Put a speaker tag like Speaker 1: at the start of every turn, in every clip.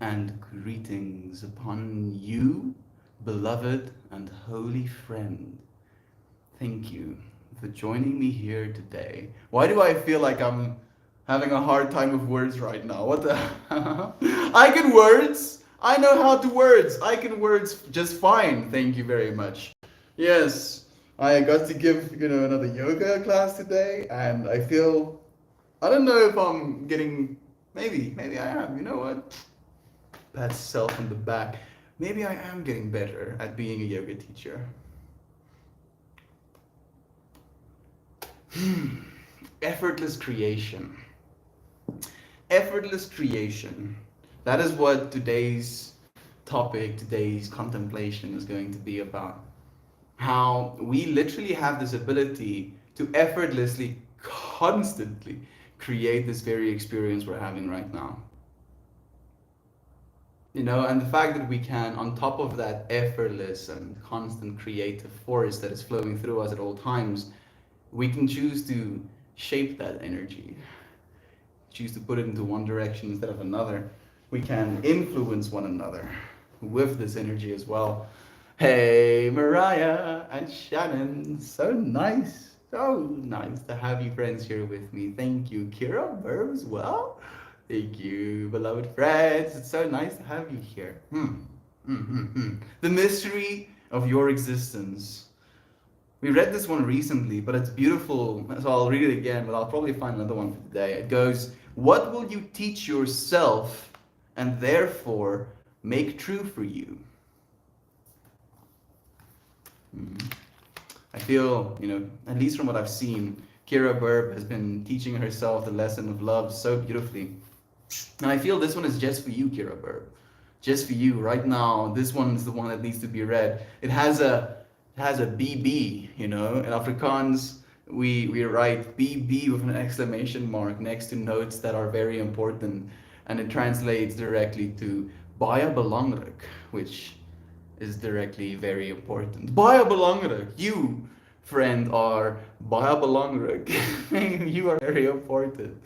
Speaker 1: and greetings upon you, beloved and holy friend. Thank you for joining me here today. Why do I feel like I'm having a hard time with words right now? What the? I can words! I know how to words! I can words just fine, thank you very much. Yes, I got to give, another yoga class today, and I feel, I don't know if I'm getting, maybe I am, you know what? Pat self on the back. Maybe I am getting better at being a yoga teacher. Effortless creation. Effortless creation. That is what today's topic, today's contemplation is going to be about. How we literally have this ability to effortlessly, constantly create this very experience we're having right now. And the fact that we can, on top of that effortless and constant creative force that is flowing through us at all times, we can choose to shape that energy, choose to put it into one direction instead of another. We can influence one another with this energy as well. Hey, Mariah and Shannon, so nice to have you friends here with me. Thank you, Kira, Verb as well. Thank you, beloved friends. It's so nice to have you here. The mystery of your existence. We read this one recently, but it's beautiful. So I'll read it again, but I'll probably find another one for today. It goes, what will you teach yourself and therefore make true for you? I feel, at least from what I've seen, Kira Burb has been teaching herself the lesson of love so beautifully. And I feel this one is just for you, Kira Burb. Just for you right now. This one is the one that needs to be read. It has a BB, in Afrikaans we write BB with an exclamation mark next to notes that are very important, and it translates directly to baie belangrik, which is directly very important. Baie belangrik. You, friend, are baie belangrik. You are very important.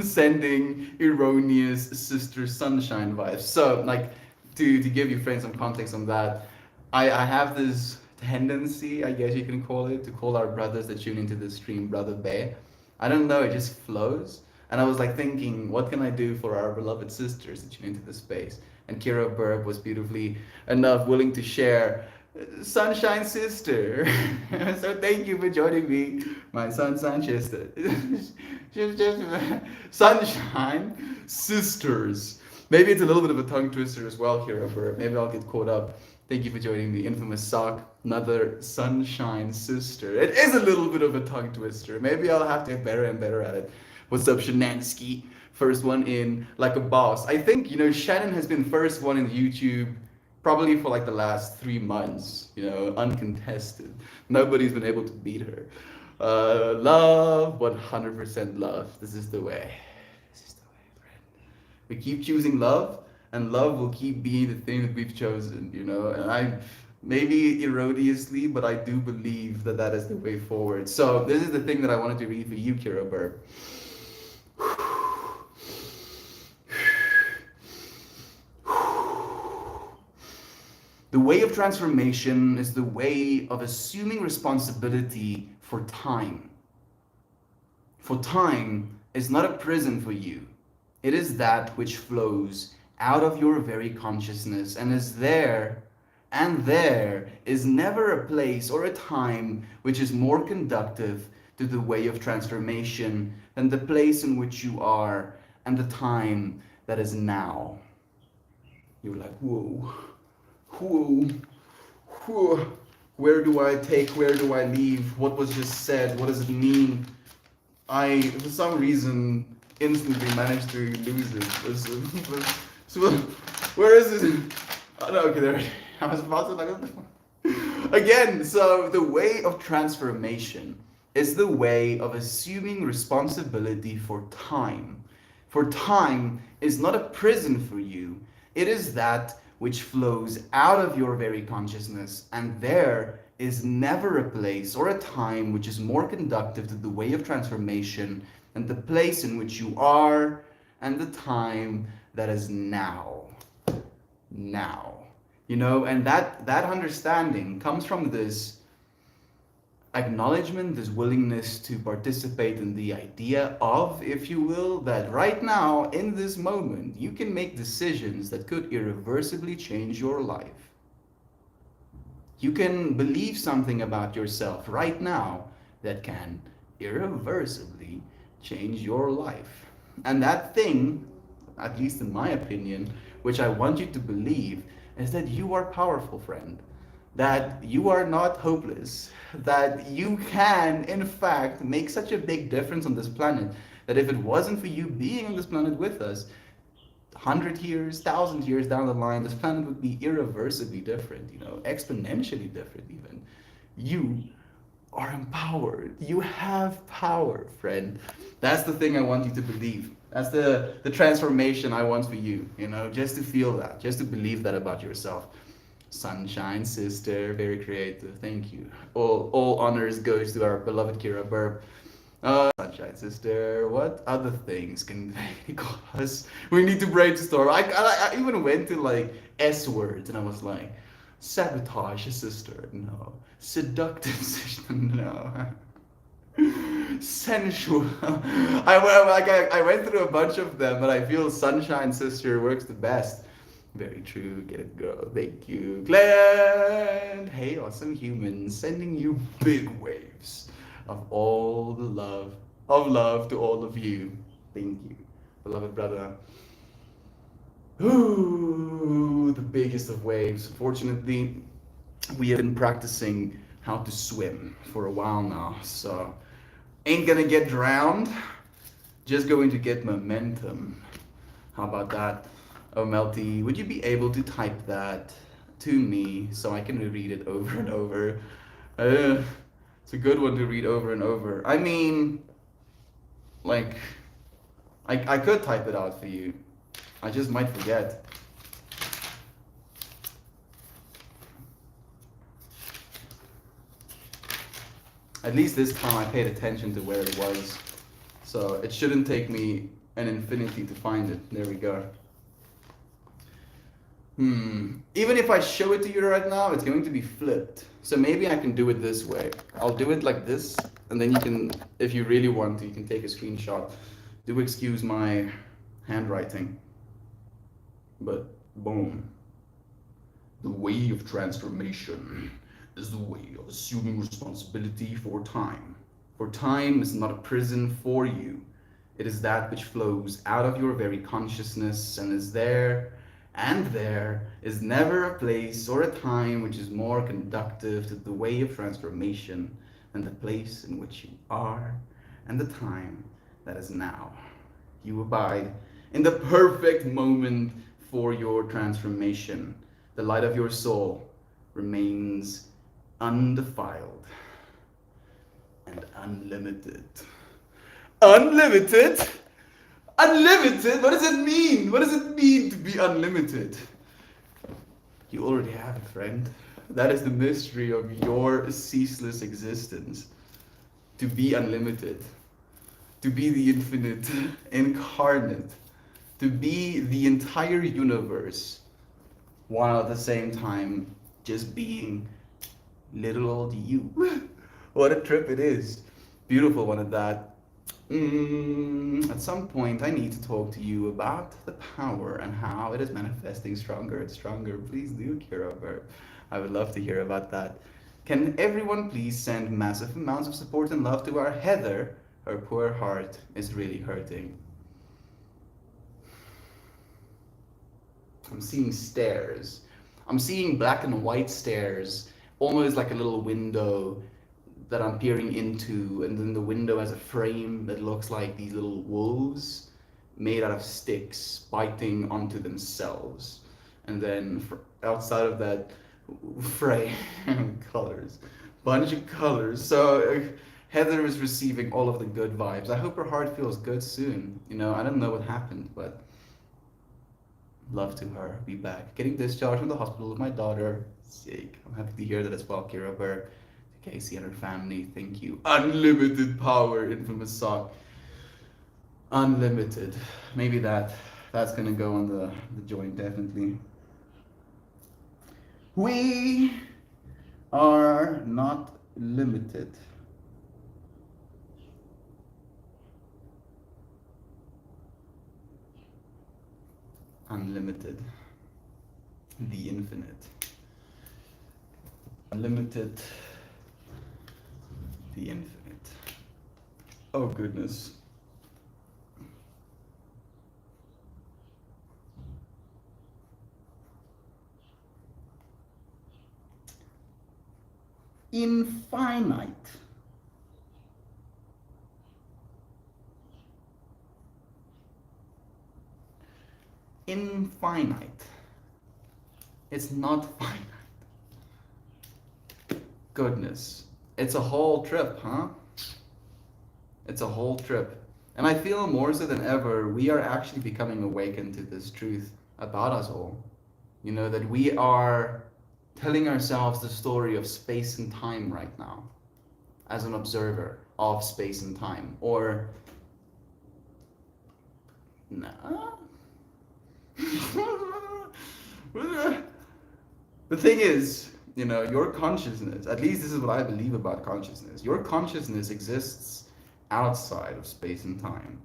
Speaker 1: Sending erroneous Sister Sunshine vibes. So, like, to give you friends some context on that, I have this tendency, I guess you can call it, to call our brothers that tune into the stream Brother Bear. I don't know, it just flows. And I was like thinking, what can I do for our beloved sisters that tune into the space? And Kira Burb was beautifully enough willing to share Sunshine Sister. So thank you for joining me, my Sunshine Sister. Sunshine Sisters. Maybe it's a little bit of a tongue twister as well, Kira Burb. Maybe I'll get caught up. Thank you for joining me, infamous Sock, another Sunshine Sister. It is a little bit of a tongue twister. Maybe I'll have to get better and better at it. What's up, Shanansky? First one in like a boss. I think, Shannon has been first one in YouTube probably for like the last 3 months, uncontested. Nobody's been able to beat her. Love, 100% love. This is the way. This is the way, friend. We keep choosing love, and love will keep being the thing that we've chosen, And I, maybe erroneously, but I do believe that that is the way forward. So this is the thing that I wanted to read for you, Kira Burb. The way of transformation is the way of assuming responsibility for time. For time is not a prison for you. It is that which flows out of your very consciousness and is there, and there is never a place or a time which is more conductive to the way of transformation than the place in which you are and the time that is now. You're like, whoa. Where do I take? Where do I leave? What was just said? What does it mean? I, for some reason, instantly managed to lose it. So, where is it? Oh, no, okay, there. I was about to like again. So the way of transformation is the way of assuming responsibility for time. For time is not a prison for you. It is that which flows out of your very consciousness, and there is never a place or a time which is more conductive to the way of transformation than the place in which you are and the time that is now. Now. You know, and that understanding comes from this acknowledgement, this willingness to participate in the idea of, if you will, that right now, in this moment, you can make decisions that could irreversibly change your life. You can believe something about yourself right now that can irreversibly change your life. And that thing, at least in my opinion, which I want you to believe, is that you are powerful, friend. That you are not hopeless. That you can, in fact, make such a big difference on this planet that if it wasn't for you being on this planet with us, 100 years, 1,000 years down the line, this planet would be irreversibly different, you know, exponentially different even. You are empowered. You have power, friend. That's the thing I want you to believe. That's the transformation I want for you, you know, just to feel that, just to believe that about yourself. Sunshine sister, very creative. Thank you. All honors goes to our beloved Kira Burp. Sunshine sister. What other things can they call us? We need to brainstorm. I even went to like S words and I was like, sabotage sister, no. Seductive sister, no. Sensual. I went through a bunch of them, but I feel Sunshine Sister works the best. Very true. Get it, girl. Thank you, Glenn. Hey, awesome humans, sending you big waves of all the love to all of you. Thank you, beloved brother. Ooh, the biggest of waves. Fortunately, we have been practicing how to swim for a while now, so ain't gonna get drowned, just going to get momentum. How about that? Oh, Melty, would you be able to type that to me so I can read it over and over? It's a good one to read over and over. I mean, like, I could type it out for you. I just might forget. At least this time I paid attention to where it was. So it shouldn't take me an infinity to find it. There we go. Even if I show it to you right now, it's going to be flipped. So maybe I can do it this way. I'll do it like this, and then you can, if you really want to, you can take a screenshot. Do excuse my handwriting. But boom. The way of transformation is the way of assuming responsibility for time. For time is not a prison for you. It is that which flows out of your very consciousness and is there, and there is never a place or a time which is more conductive to the way of transformation than the place in which you are and the time that is now. You abide in the perfect moment for your transformation. The light of your soul remains undefiled and unlimited. Unlimited? Unlimited? What does it mean? What does it mean to be unlimited? You already have it, friend. That is the mystery of your ceaseless existence. To be unlimited. To be the infinite incarnate. To be the entire universe, while at the same time just being little old you. What a trip it is. Beautiful one at that. At some point, I need to talk to you about the power and how it is manifesting stronger and stronger. Please do, Kira Burp. I would love to hear about that. Can everyone please send massive amounts of support and love to our Heather? Her poor heart is really hurting. I'm seeing stairs. I'm seeing black and white stairs, almost like a little window that I'm peering into, and then the window has a frame that looks like these little wolves made out of sticks biting onto themselves. And then outside of that frame, colors, bunch of colors. So Heather is receiving all of the good vibes. I hope her heart feels good soon. You know, I don't know what happened, but love to her. Be back. Getting discharged from the hospital with my daughter. Sick. I'm happy to hear that as well, Kira Burr. To Casey and her family, thank you. Unlimited power, infamous sock. Unlimited. Maybe that. That's gonna go on the joint definitely. We are not limited. Unlimited. The infinite. Unlimited. The infinite. Oh goodness. Infinite. Infinite. It's not finite. Goodness. It's a whole trip, huh? It's a whole trip. And I feel more so than ever, we are actually becoming awakened to this truth about us all. You know, that we are telling ourselves the story of space and time right now as an observer of space and time. Or, nah. The thing is, you know, your consciousness, at least this is what I believe about consciousness, your consciousness exists outside of space and time.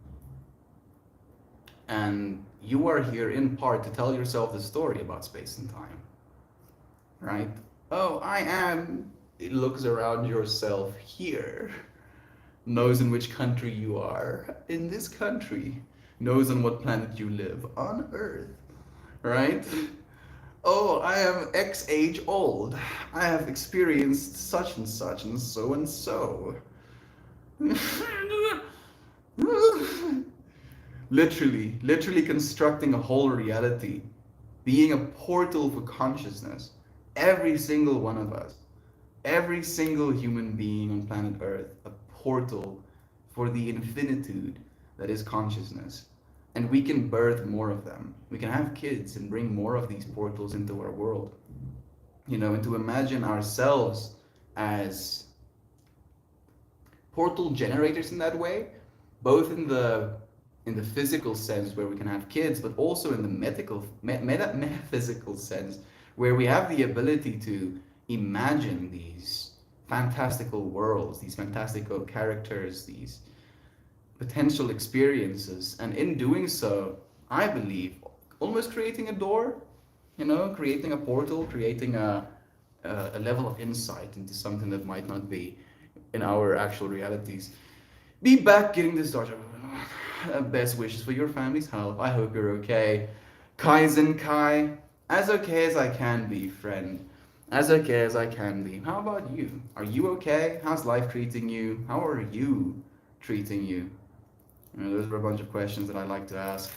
Speaker 1: And you are here in part to tell yourself the story about space and time, right? Oh, I am. It looks around yourself here, knows in which country you are, in this country, knows on what planet you live, on Earth, right? Oh, I am X age old. I have experienced such and such and so and so. Literally constructing a whole reality, being a portal for consciousness. Every single one of us, every single human being on planet Earth, a portal for the infinitude that is consciousness. And we can birth more of them. We can have kids and bring more of these portals into our world. You know, and to imagine ourselves as portal generators in that way, both in the physical sense where we can have kids, but also in the metaphysical sense where we have the ability to imagine these fantastical worlds, these fantastical characters, these potential experiences, and in doing so, I believe, almost creating a door, you know, creating a portal, creating a level of insight into something that might not be in our actual realities. Be back getting this started. Best wishes for your family's health. I hope you're okay. Kaizen Kai, as okay as I can be, friend. As okay as I can be. How about you? Are you okay? How's life treating you? How are you treating you? You know, those are a bunch of questions that I like to ask.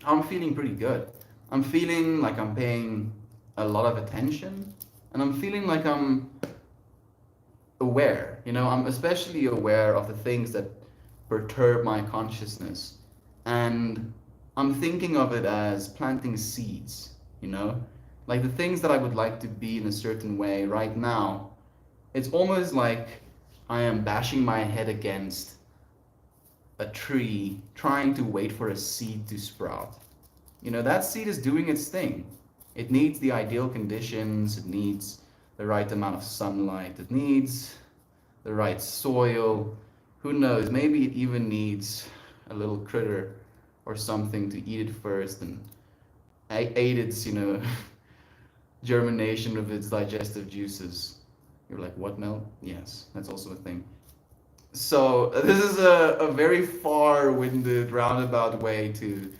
Speaker 1: I'm feeling pretty good. I'm feeling like I'm paying a lot of attention, and I'm feeling like I'm aware. You know, I'm especially aware of the things that perturb my consciousness. And I'm thinking of it as planting seeds, you know? Like the things that I would like to be in a certain way right now, it's almost like I am bashing my head against a tree trying to wait for a seed to sprout. You know, that seed is doing its thing. It needs the ideal conditions, it needs the right amount of sunlight, it needs the right soil. Who knows, maybe it even needs a little critter or something to eat it first and aid its, you know, germination of its digestive juices. You're like, what, Mel? Yes, that's also a thing. So this is a very far-winded, roundabout way to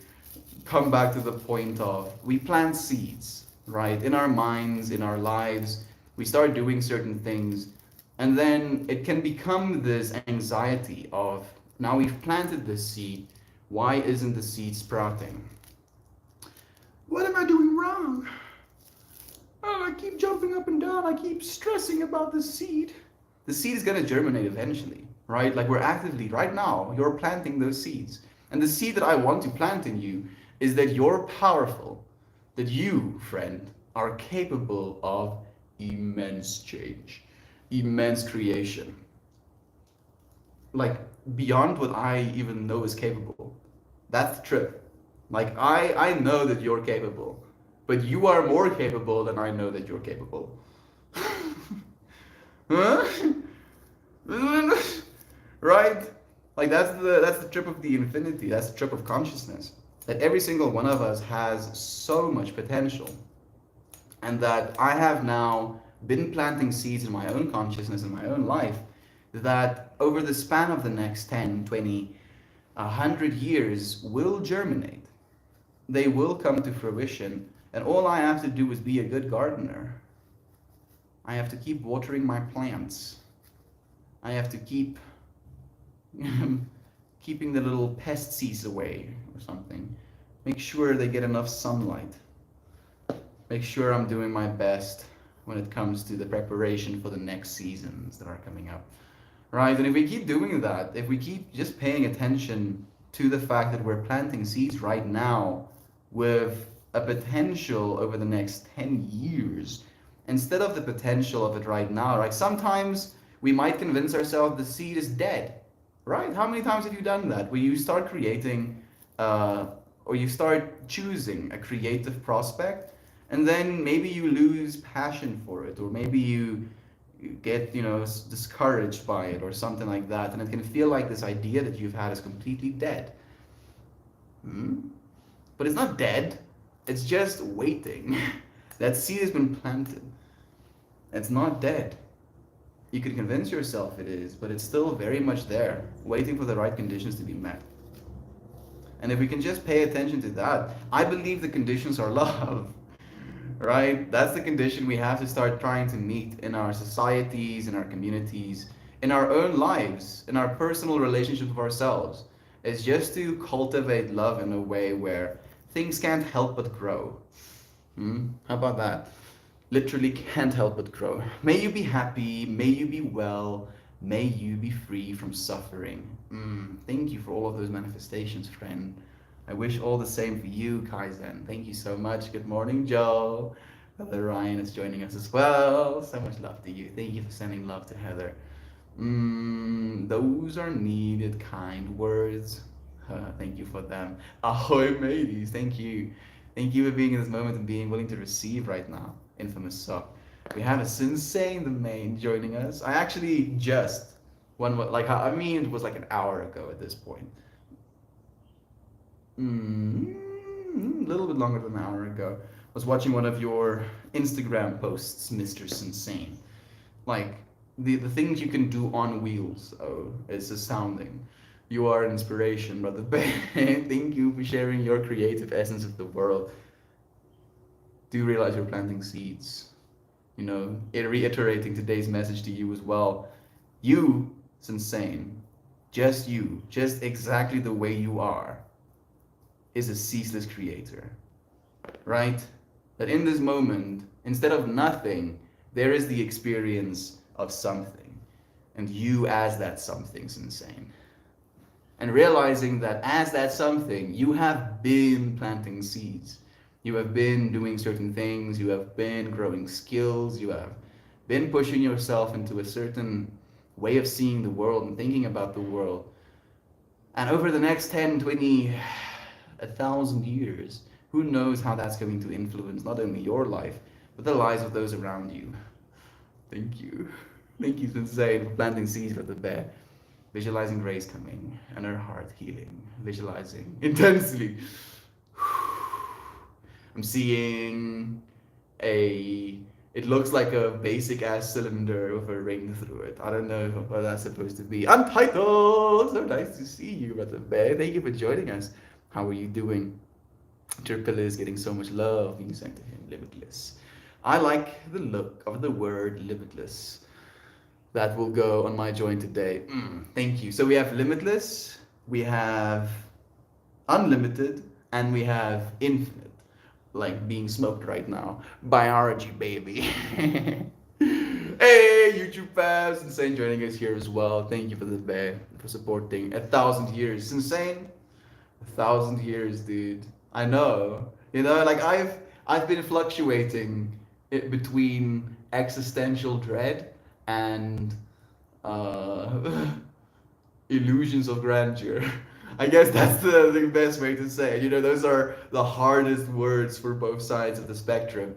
Speaker 1: come back to the point of we plant seeds, right? In our minds, in our lives, we start doing certain things, and then it can become this anxiety of now we've planted this seed, why isn't the seed sprouting? What am I doing wrong? Oh, I keep jumping up and down, I keep stressing about the seed. The seed is going to germinate eventually, right? Like we're actively, right now, you're planting those seeds. And the seed that I want to plant in you is that you're powerful, that you, friend, are capable of immense change, immense creation. Like beyond what I even know is capable. That's the trip. Like I know that you're capable, but you are more capable than I know that you're capable. Huh? Right? Like that's the trip of the infinity. That's the trip of consciousness. That every single one of us has so much potential, and that I have now been planting seeds in my own consciousness in my own life that over the span of the next 10, 20, 100 years will germinate. They will come to fruition, and all I have to do is be a good gardener. I have to keep watering my plants. I have to keep keeping the little pesties away or something. Make sure they get enough sunlight. Make sure I'm doing my best when it comes to the preparation for the next seasons that are coming up. Right? And if we keep doing that, if we keep just paying attention to the fact that we're planting seeds right now with a potential over the next 10 years, instead of the potential of it right now, right? Sometimes we might convince ourselves the seed is dead, right? How many times have you done that? Where you start creating, uh, or you start choosing a creative prospect, and then maybe you lose passion for it, or maybe you get discouraged by it or something like that, and it can feel like this idea that you've had is completely dead. Hmm? But it's not dead, it's just waiting. That seed has been planted. It's not dead. You can convince yourself it is, but it's still very much there, waiting for the right conditions to be met. And if we can just pay attention to that, I believe the conditions are love. Right? That's the condition we have to start trying to meet in our societies, in our communities, in our own lives, in our personal relationship with ourselves. It's just to cultivate love in a way where things can't help but grow. Hmm? How about that? Literally can't help but grow. May you be happy, may you be well, may you be free from suffering. Thank you for all of those manifestations, friend. I wish all the same for you, Kaizen. Thank you so much. Good morning, Joe. Heather Ryan is joining us as well. So much love to you. Thank you for sending love to Heather. Those are needed kind words. Thank you for them. Ahoy, mateys. Thank you. Thank you for being in this moment and being willing to receive right now. Infamous sock. We have a Sensei in the main joining us. I actually just it was like an hour ago at this point. A little bit longer than an hour ago. I was watching one of your Instagram posts, Mr. Sensei. Like the things you can do on wheels. Oh, it's astounding. You are an inspiration, Brother Ben. Thank you for sharing your creative essence with the world. Do you realize you're planting seeds? Reiterating today's message to you as well. You, Sensei, just you, just exactly the way you are, is a ceaseless creator, right? That in this moment, instead of nothing, there is the experience of something, and you as that something's insane. And realizing that as that something, you have been planting seeds. You have been doing certain things, you have been growing skills, you have been pushing yourself into a certain way of seeing the world and thinking about the world. And over the next 10, 20, 1,000 years, who knows how that's going to influence not only your life, but the lives of those around you. Thank you. Thank you, Sensei, for planting seeds with the bear. Visualizing grace coming and her heart healing. Visualizing intensely. I'm seeing it looks like a basic ass cylinder with a ring through it. I don't know what that's supposed to be. Untitled! So nice to see you, Brother Bear. Thank you for joining us. How are you doing? Turpilla is getting so much love being sent to him. Limitless. I like the look of the word limitless. That will go on my joint today. Thank you. So we have limitless, we have unlimited, and we have infinite. Like being smoked right now. Biology, baby. Hey, YouTube fans, Insane joining us here as well. Thank you for the bear for supporting 1,000 years. It's insane. 1,000 years, dude. I know. Like I've been fluctuating between existential dread and illusions of grandeur. I guess that's the best way to say it. You know, those are the hardest words for both sides of the spectrum.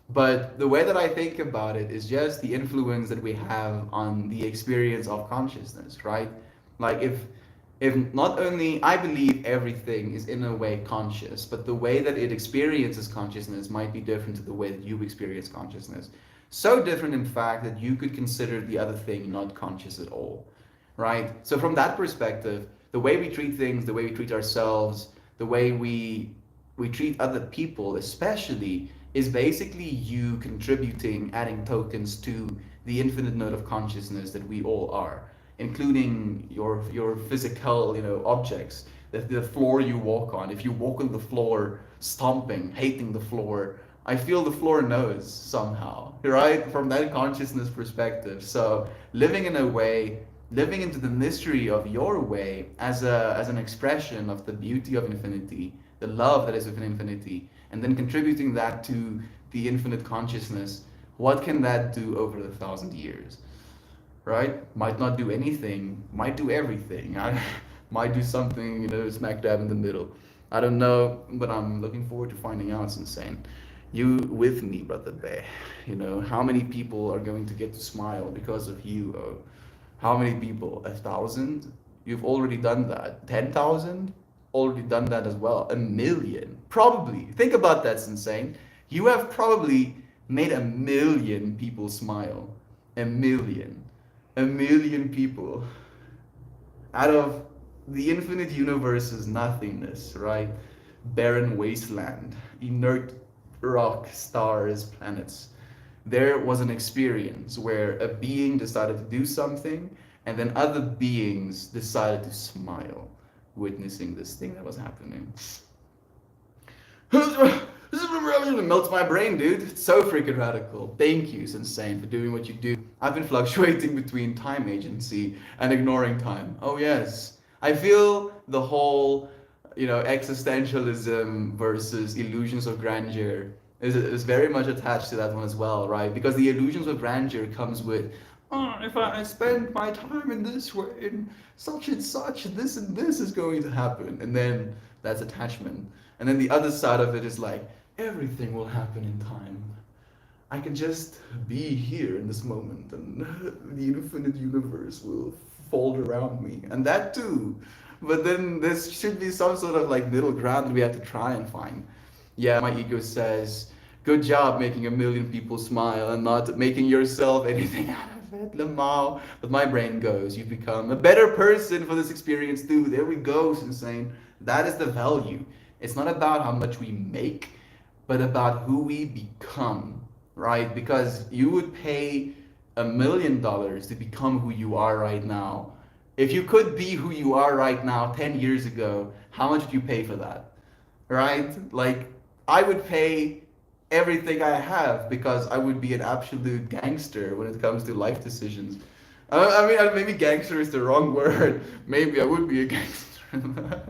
Speaker 1: But the way that I think about it is just the influence that we have on the experience of consciousness, right? Like if not only I believe everything is in a way conscious, but the way that it experiences consciousness might be different to the way that you experience consciousness. So different, in fact, that you could consider the other thing not conscious at all, right? So from that perspective, the way we treat things, the way we treat ourselves, the way we treat other people, especially, is basically you contributing, adding tokens to the infinite node of consciousness that we all are, including your physical, objects, the floor you walk on. If you walk on the floor stomping, hating the floor, I feel the floor knows somehow, right? From that consciousness perspective. So living in a way, living into the mystery of your way as an expression of the beauty of infinity, the love that is within infinity, and then contributing that to the infinite consciousness. What can that do over 1,000 years? Right? Might not do anything, might do everything. I might do something, smack dab in the middle. I don't know, but I'm looking forward to finding out. It's insane. You with me, brother Bear. How many people are going to get to smile because of you? Oh, how many people? 1,000? You've already done that. 10,000? Already done that as well. 1,000,000? Probably. Think about that, it's insane. You have probably made 1,000,000 people smile. 1,000,000. 1,000,000 people out of the infinite universe's nothingness, right? Barren wasteland, inert rock, stars, planets. There was an experience where a being decided to do something, and then other beings decided to smile, witnessing this thing that was happening. This is really melts my brain, dude. It's so freaking radical. Thank you, Sensei, for doing what you do. I've been fluctuating between time agency and ignoring time. Oh yes. I feel the whole, existentialism versus illusions of grandeur is very much attached to that one as well, right? Because the illusions of grandeur comes with, oh, if I spend my time in this way, in such and such, this and this is going to happen. And then that's attachment. And then the other side of it is like, everything will happen in time. I can just be here in this moment, and the infinite universe will fold around me. And that too. But then there should be some sort of like middle ground that we have to try and find. Yeah, my ego says, good job making 1,000,000 people smile and not making yourself anything out of it, Lamau. But my brain goes, you've become a better person for this experience too. There we go, Sensei. That is the value. It's not about how much we make, but about who we become, right? Because you would pay $1,000,000 to become who you are right now. If you could be who you are right now 10 years ago, how much would you pay for that? Right? Like, I would pay everything I have because I would be an absolute gangster when it comes to life decisions. I mean, maybe gangster is the wrong word. Maybe I would be a gangster.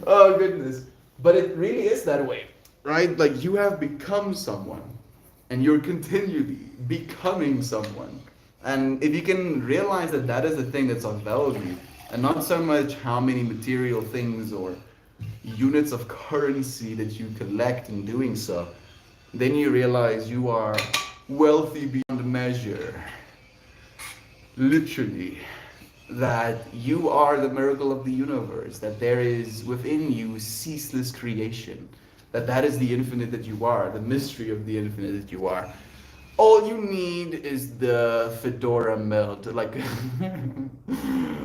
Speaker 1: Oh, goodness. But it really is that way, right? Like, you have become someone, and you're continually becoming someone. And if you can realize that that is the thing that's of value, and not so much how many material things or units of currency that you collect in doing so, then you realize you are wealthy beyond measure. Literally. That you are the miracle of the universe, that there is within you ceaseless creation, that is the infinite that you are, the mystery of the infinite that you are. All you need is the fedora melt, like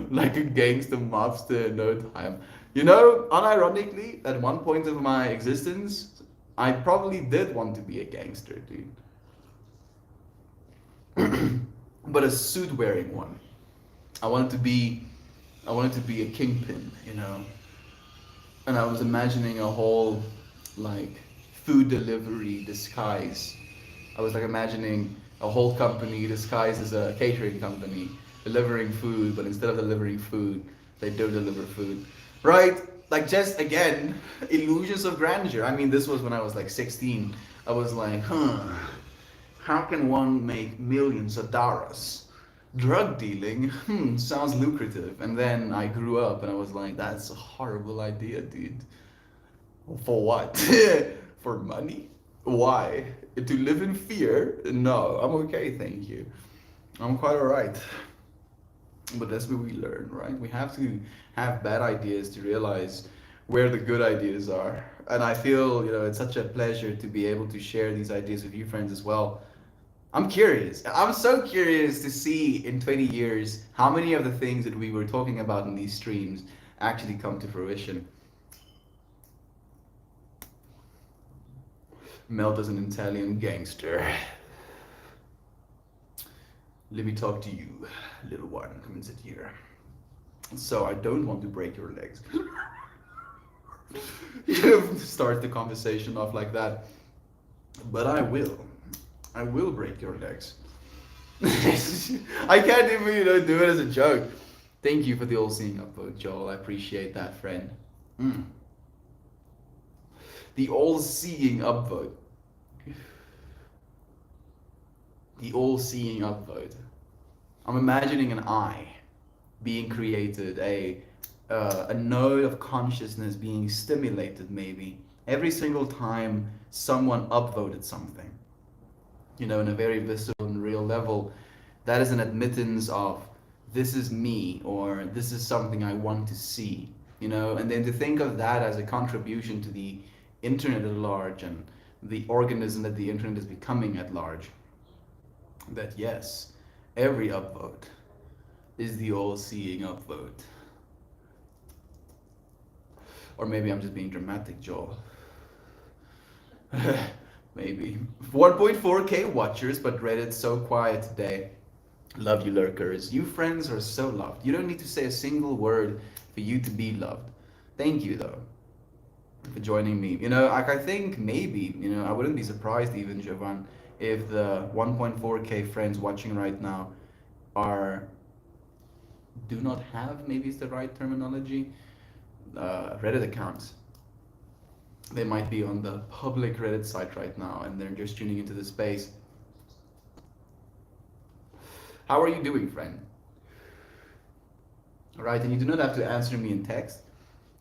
Speaker 1: like a gangster mobster in no time. Unironically, at one point of my existence, I probably did want to be a gangster, dude. But a suit wearing one. I wanted to be a kingpin, and I was imagining a whole like food delivery disguise. I was like imagining a whole company disguised as a catering company, delivering food, but instead of delivering food, they don't deliver food, right? Like, just again, illusions of grandeur. I mean, this was when I was like 16. I was like, how can one make millions of dollars Drug dealing, sounds lucrative. And then I grew up and I was like, that's a horrible idea, dude. For what? For money? Why? To live in fear? No, I'm okay, thank you. I'm quite alright. But that's where we learn, right? We have to have bad ideas to realize where the good ideas are. And I feel, it's such a pleasure to be able to share these ideas with you friends as well. I'm curious. I'm so curious to see in 20 years how many of the things that we were talking about in these streams actually come to fruition. Melt as an Italian gangster. Let me talk to you, little one. Come and sit here. So I don't want to break your legs. Start the conversation off like that. But I will. I will break your legs. I can't even, do it as a joke. Thank you for the all-seeing upvote, Joel. I appreciate that, friend. The all-seeing upvote. The all-seeing upvote. I'm imagining an eye being created, a node of consciousness being stimulated maybe every single time someone upvoted something. In a very visceral and real level, that is an admittance of this is me, or this is something I want to see, and then to think of that as a contribution to the internet at large and the organism that the internet is becoming at large. That yes, every upvote is the all-seeing upvote. Or maybe I'm just being dramatic, Joel. Maybe. 1.4k watchers, but Reddit's so quiet today. Love you, lurkers. You friends are so loved. You don't need to say a single word for you to be loved. Thank you, though, for joining me. I think maybe, I wouldn't be surprised even, Jovan, if the 1.4k friends watching right now do not have, maybe is the right terminology, Reddit accounts. They might be on the public Reddit site right now and they're just tuning into the space. How are you doing, friend? Alright, and you do not have to answer me in text.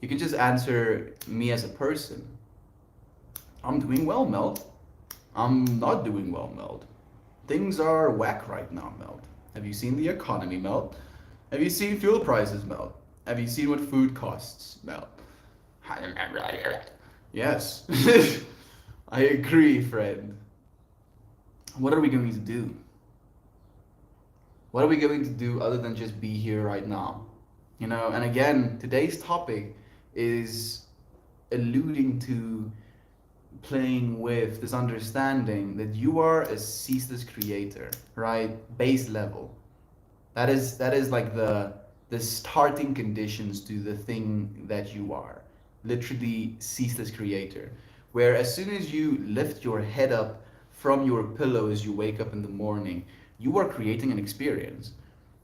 Speaker 1: You can just answer me as a person. I'm doing well, Meld. I'm not doing well, Meld. Things are whack right now, Meld. Have you seen the economy, Meld? Have you seen fuel prices, Meld? Have you seen what food costs, Meld? Yes. I agree, friend. What are we going to do? What are we going to do other than just be here right now? And again, today's topic is alluding to playing with this understanding that you are a ceaseless creator, right? Base level. That is like the starting conditions to the thing that you are. Literally ceaseless creator. Where as soon as you lift your head up from your pillow as you wake up in the morning, you are creating an experience.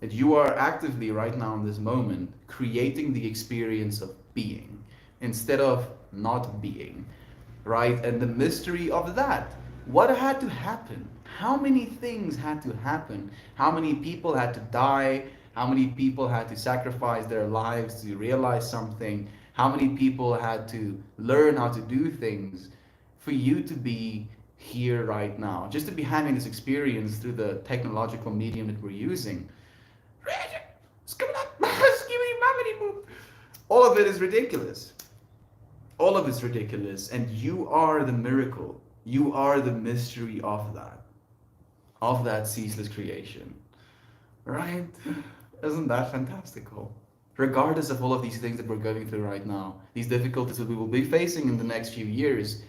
Speaker 1: That you are actively right now in this moment creating the experience of being instead of not being, right? And the mystery of that, what had to happen? How many things had to happen? How many people had to die? How many people had to sacrifice their lives to realize something? How many people had to learn how to do things for you to be here right now? Just to be having this experience through the technological medium that we're using. All of it is ridiculous. All of it's ridiculous. And you are the miracle. You are the mystery of that ceaseless creation. Right? Isn't that fantastical? Regardless of all of these things that we're going through right now, these difficulties that we will be facing in the next few years,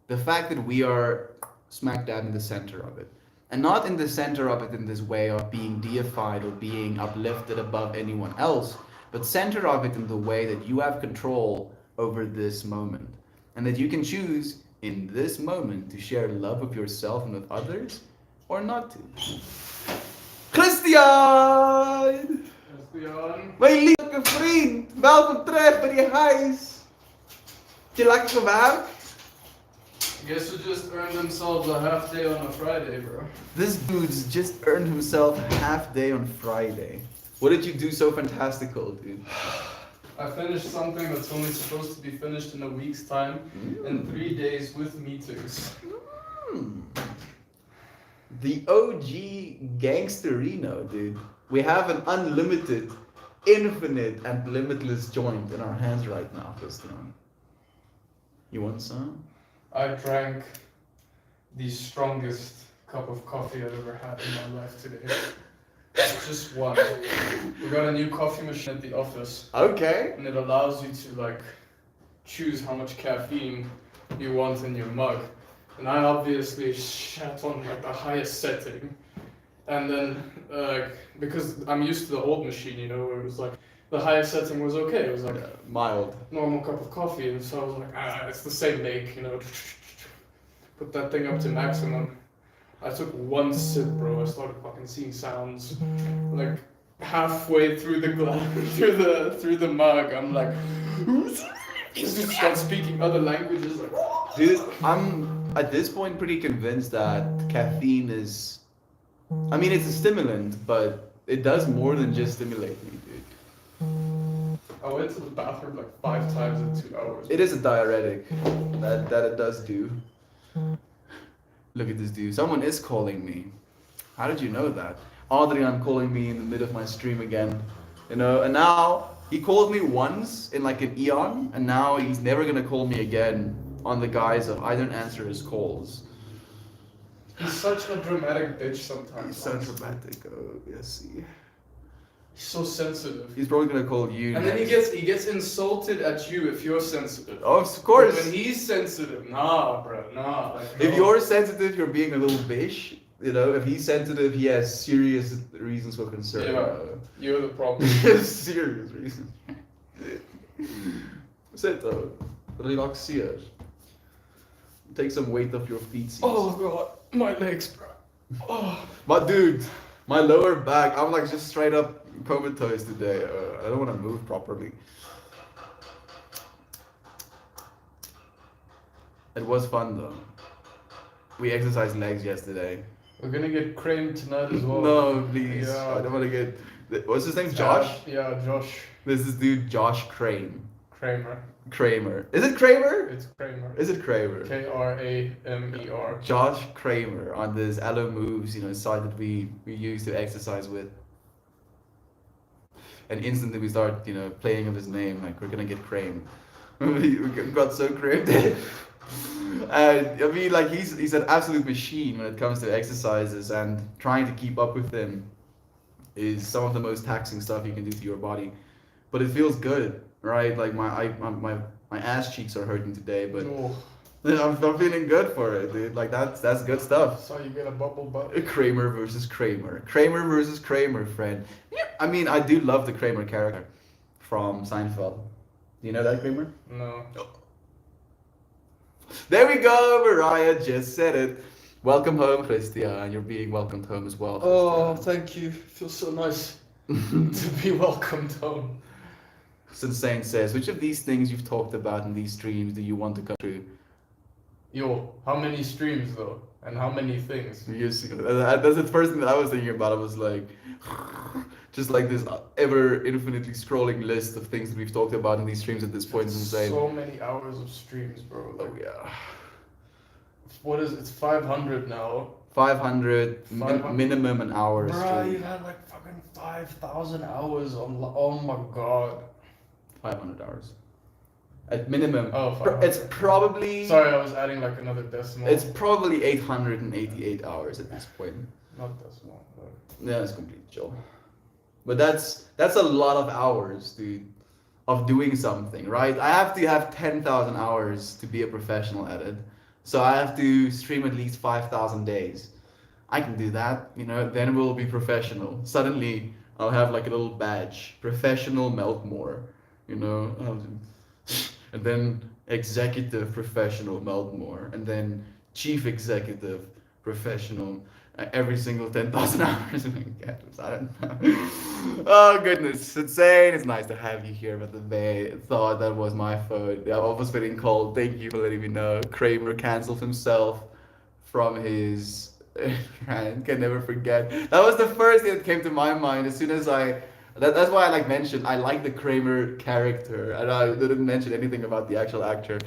Speaker 1: the fact that we are smack dab in the center of it, and not in the center of it in this way of being deified or being uplifted above anyone else, but center of it in the way that you have control over this moment, and that you can choose in this moment to share love with yourself and with others, or not to. Christian! My lieve vriend, welkom terug bij die huis. Heb je lekker gewerkt?
Speaker 2: Guess who just earned themselves a half day on a Friday, bro?
Speaker 1: This dude's just earned himself a half day on Friday. What did you do so fantastical, dude?
Speaker 2: I finished something that's only supposed to be finished in a week's time, in 3 days with meetings.
Speaker 1: Mm. The OG gangsterino, dude. We have an unlimited, infinite, and limitless joint in our hands right now, Christian. You want some?
Speaker 2: I drank the strongest cup of coffee I've ever had in my life today. Just one. We got a new coffee machine at the office,
Speaker 1: Okay.
Speaker 2: and it allows you to like choose how much caffeine you want in your mug. And I obviously shat on like the highest setting, and then because I'm used to the old machine, you know, where it was like the highest setting was okay. It was like
Speaker 1: Mild.
Speaker 2: normal cup of coffee, and so I was like, it's the same make, you know. Put that thing up to maximum. I took one sip, bro. I started fucking seeing sounds. Like halfway through the through the mug, I'm like, just start speaking other languages. Like,
Speaker 1: Dude, I'm at this point pretty convinced that caffeine is. I mean, it's a stimulant, but it does more than just stimulate me, dude.
Speaker 2: I went to the bathroom like 5 times in 2 hours.
Speaker 1: It is a diuretic. That it does do. Look at this dude. Someone is calling me. How did you know that? Adrian calling me in the middle of my stream again. You know, and now he called me once in like an eon, and now he's never gonna call me again on the guise of I don't answer his calls.
Speaker 2: He's such a dramatic bitch sometimes.
Speaker 1: He's so
Speaker 2: honestly.
Speaker 1: dramatic. Oh, yes, he.
Speaker 2: He's so sensitive.
Speaker 1: He's probably gonna call you.
Speaker 2: And then
Speaker 1: next.
Speaker 2: he gets insulted at you if you're sensitive.
Speaker 1: Oh, of course.
Speaker 2: But when he's sensitive, nah, bro, nah. Like,
Speaker 1: If
Speaker 2: no.
Speaker 1: you're sensitive, you're being a little bitch. You know, if he's sensitive, he has serious reasons for concern.
Speaker 2: Yeah. You're the problem.
Speaker 1: Serious reasons. Zet relaxeer. Take some weight off your feet.
Speaker 2: Oh god, my legs, bro. Oh.
Speaker 1: But dude, my lower back, I'm like just straight up comatose today. I don't want to move properly. It was fun though. We exercised legs yesterday.
Speaker 2: We're gonna get creamed tonight as well.
Speaker 1: No, please.
Speaker 2: Yeah.
Speaker 1: I don't want to get. What's his name? Josh?
Speaker 2: Yeah, Josh
Speaker 1: This is dude Josh Crane.
Speaker 2: Kramer.
Speaker 1: Kramer. Is it Kramer?
Speaker 2: It's Kramer.
Speaker 1: Is it Kramer?
Speaker 2: Kramer.
Speaker 1: Josh Kramer on this Alo Moves, you know, site that we use to exercise with. And instantly we start, you know, playing of his name, like we're gonna get creamed. we got so creamed. And I mean, like he's an absolute machine when it comes to exercises, and trying to keep up with him is some of the most taxing stuff you can do to your body. But it feels good, right? Like my ass cheeks are hurting today, but
Speaker 2: Oh,
Speaker 1: I'm feeling good for it, dude. Like that's good stuff.
Speaker 2: so you get a bubble butt.
Speaker 1: Kramer versus Kramer. Kramer versus Kramer, friend. Yeah, I mean, I do love the Kramer character from Seinfeld. Do you know that Kramer?
Speaker 2: No.
Speaker 1: There we go, Mariah just said it. Welcome home, Christian. You're being welcomed home as well.
Speaker 2: Oh,
Speaker 1: Christian.
Speaker 2: thank you. Feels so nice to be welcomed home.
Speaker 1: Insane says, which of these things you've talked about in these streams do you want to come true?
Speaker 2: Yo, how many streams though? And how many things?
Speaker 1: That's the first thing that I was thinking about. I was like, just like this ever infinitely scrolling list of things that we've talked about in these streams at this point is insane.
Speaker 2: So many hours of streams, bro.
Speaker 1: Oh yeah.
Speaker 2: What is it? It's 500 now.
Speaker 1: 500
Speaker 2: 500.
Speaker 1: Minimum an hour.
Speaker 2: Bruh,
Speaker 1: stream.
Speaker 2: you've had like fucking 5,000 hours on. Oh my god.
Speaker 1: 500 hours. At minimum.
Speaker 2: Oh, 500.
Speaker 1: It's probably.
Speaker 2: Sorry, I was adding like another decimal.
Speaker 1: It's probably 888 hours at this point.
Speaker 2: Not decimal. No.
Speaker 1: Yeah, it's complete chill. But that's a lot of hours, dude, of doing something, right? I have to have 10,000 hours to be a professional at it. So I have to stream at least 5,000 days. I can do that, you know, then we'll be professional. Suddenly, I'll have like a little badge, professional Melkmore, you know, and then executive professional Melkmore, and then chief executive professional every single 10,000 hours. I don't know. Oh goodness, it's insane. It's nice to have you here, but the Bay thought that was my fault. I was feeling cold. Thank you for letting me know. Kramer canceled himself from his rant. Can never forget. That was the first thing that came to my mind as soon as that's why I like mentioned I like the Kramer character, and I didn't mention anything about the actual actor.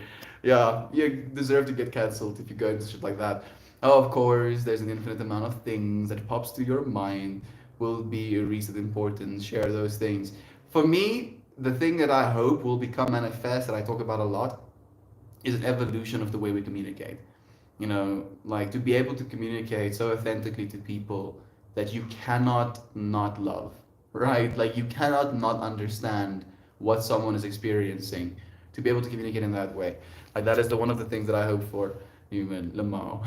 Speaker 1: Yeah, you deserve to get cancelled if you go into shit like that. Oh, of course, there's an infinite amount of things that pops to your mind will be a recent importance. Share those things. For me, the thing that I hope will become manifest that I talk about a lot is an evolution of the way we communicate. You know, like to be able to communicate so authentically to people that you cannot not love, right? Like you cannot not understand what someone is experiencing. To be able to communicate in that way, like that is the one of the things that I hope for. Human Lamau.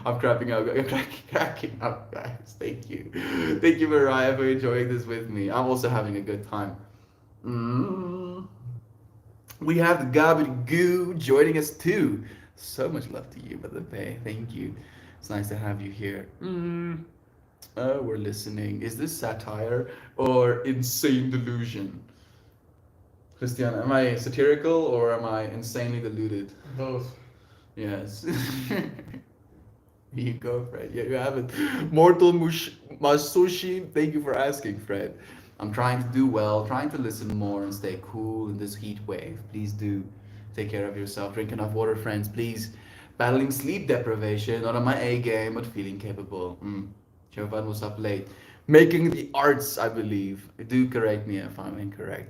Speaker 1: I'm cracking up, guys. Thank you, Mariah, for enjoying this with me. I'm also having a good time. Mm. We have the Garbage Goo joining us too. So much love to you, Brother Bay. Thank you. It's nice to have you here. Oh, we're listening. Is this satire or insane delusion? Christian, am I satirical or am I insanely deluded?
Speaker 2: Both.
Speaker 1: Yes. Here you go, Fred. Yeah, you have it. Mortal Masushi, thank you for asking, Fred. I'm trying to do well, trying to listen more and stay cool in this heat wave. Please do take care of yourself. Drink enough water, friends, please. Battling sleep deprivation, not on my A game, but feeling capable. Jovan was up late. Making the arts, I believe. Do correct me if I'm incorrect.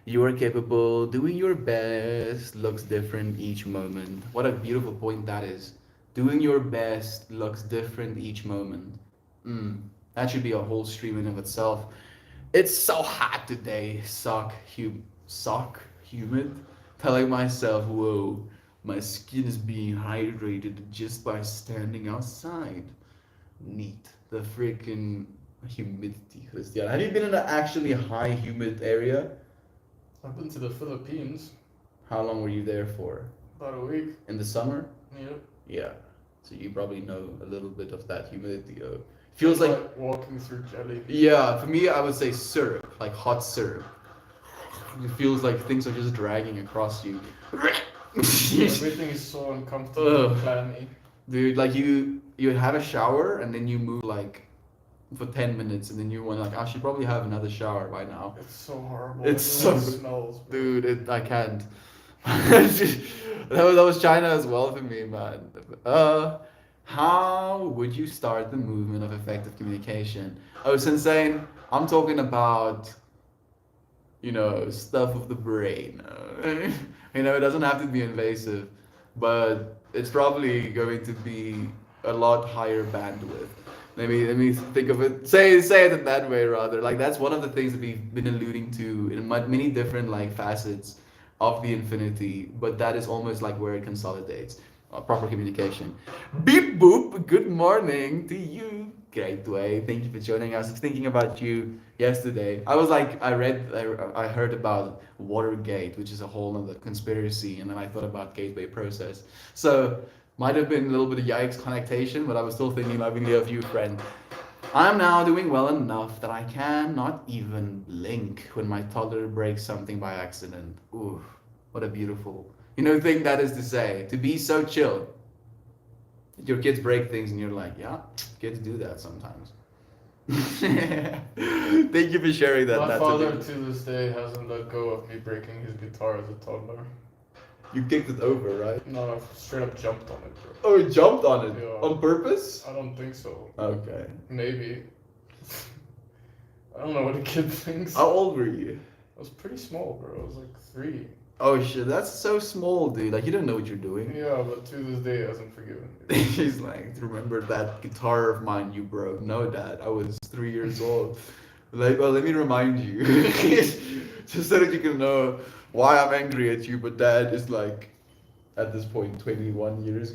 Speaker 1: You are capable, doing your best looks different each moment. What a beautiful point that is. Doing your best looks different each moment. That should be a whole stream in of itself. It's so hot today. Sock humid. Telling myself, whoa, my skin is being hydrated just by standing outside. Neat. The freaking humidity, Christian. Have you been in an actually high humid area?
Speaker 2: I've been to the Philippines.
Speaker 1: How long were you there for?
Speaker 2: About a week.
Speaker 1: In the summer?
Speaker 2: Yep.
Speaker 1: Yeah. So you probably know a little bit of that humidity. Feels like
Speaker 2: walking through jelly.
Speaker 1: yeah. For me, I would say syrup, like hot syrup. It feels like things are just dragging across you.
Speaker 2: Everything is so uncomfortable and clammy.
Speaker 1: Dude, like you have a shower and then you move like for 10 minutes and then you want like I should probably have another shower by now.
Speaker 2: It's so horrible.
Speaker 1: It's so
Speaker 2: smells.
Speaker 1: Dude, I can't. that was China as well for me, man. How would you start the movement of effective communication? Oh, Sensei, I'm talking about stuff of the brain. It doesn't have to be invasive, but it's probably going to be a lot higher bandwidth. Let me think of it. Say it in that way rather. Like that's one of the things that we've been alluding to in many different like facets of the infinity, but that is almost like where it consolidates. Proper communication. Beep boop. Good morning to you. Great way. Thank you for joining us. I was thinking about you yesterday. I was like, I heard about Watergate, which is a whole other conspiracy, and then I thought about gateway process. So might have been a little bit of yikes connotation, but I was still thinking lovingly of you, friend. I'm now doing well enough that I cannot even blink when my toddler breaks something by accident. Ooh, what a beautiful, thing that is to say. To be so chill. Your kids break things and you're like, yeah, kids do that sometimes. Thank you for sharing that.
Speaker 2: My father to this day hasn't let go of me breaking his guitar as a toddler.
Speaker 1: You kicked it over, right?
Speaker 2: No, I straight up jumped on it, bro.
Speaker 1: Oh, you jumped on it?
Speaker 2: Yeah.
Speaker 1: On purpose?
Speaker 2: I don't think so.
Speaker 1: Okay.
Speaker 2: Maybe. I don't know what a kid thinks.
Speaker 1: How old were you?
Speaker 2: I was pretty small, bro. I was like 3.
Speaker 1: Oh shit, that's so small, dude. Like you don't know what you're doing.
Speaker 2: Yeah, but to this day, he hasn't forgiven me.
Speaker 1: He's like, remember that guitar of mine you broke? No, Dad, I was 3 years old. Like, well, let me remind you, just so that you can know why I'm angry at you. But Dad is like, at this point, 23 years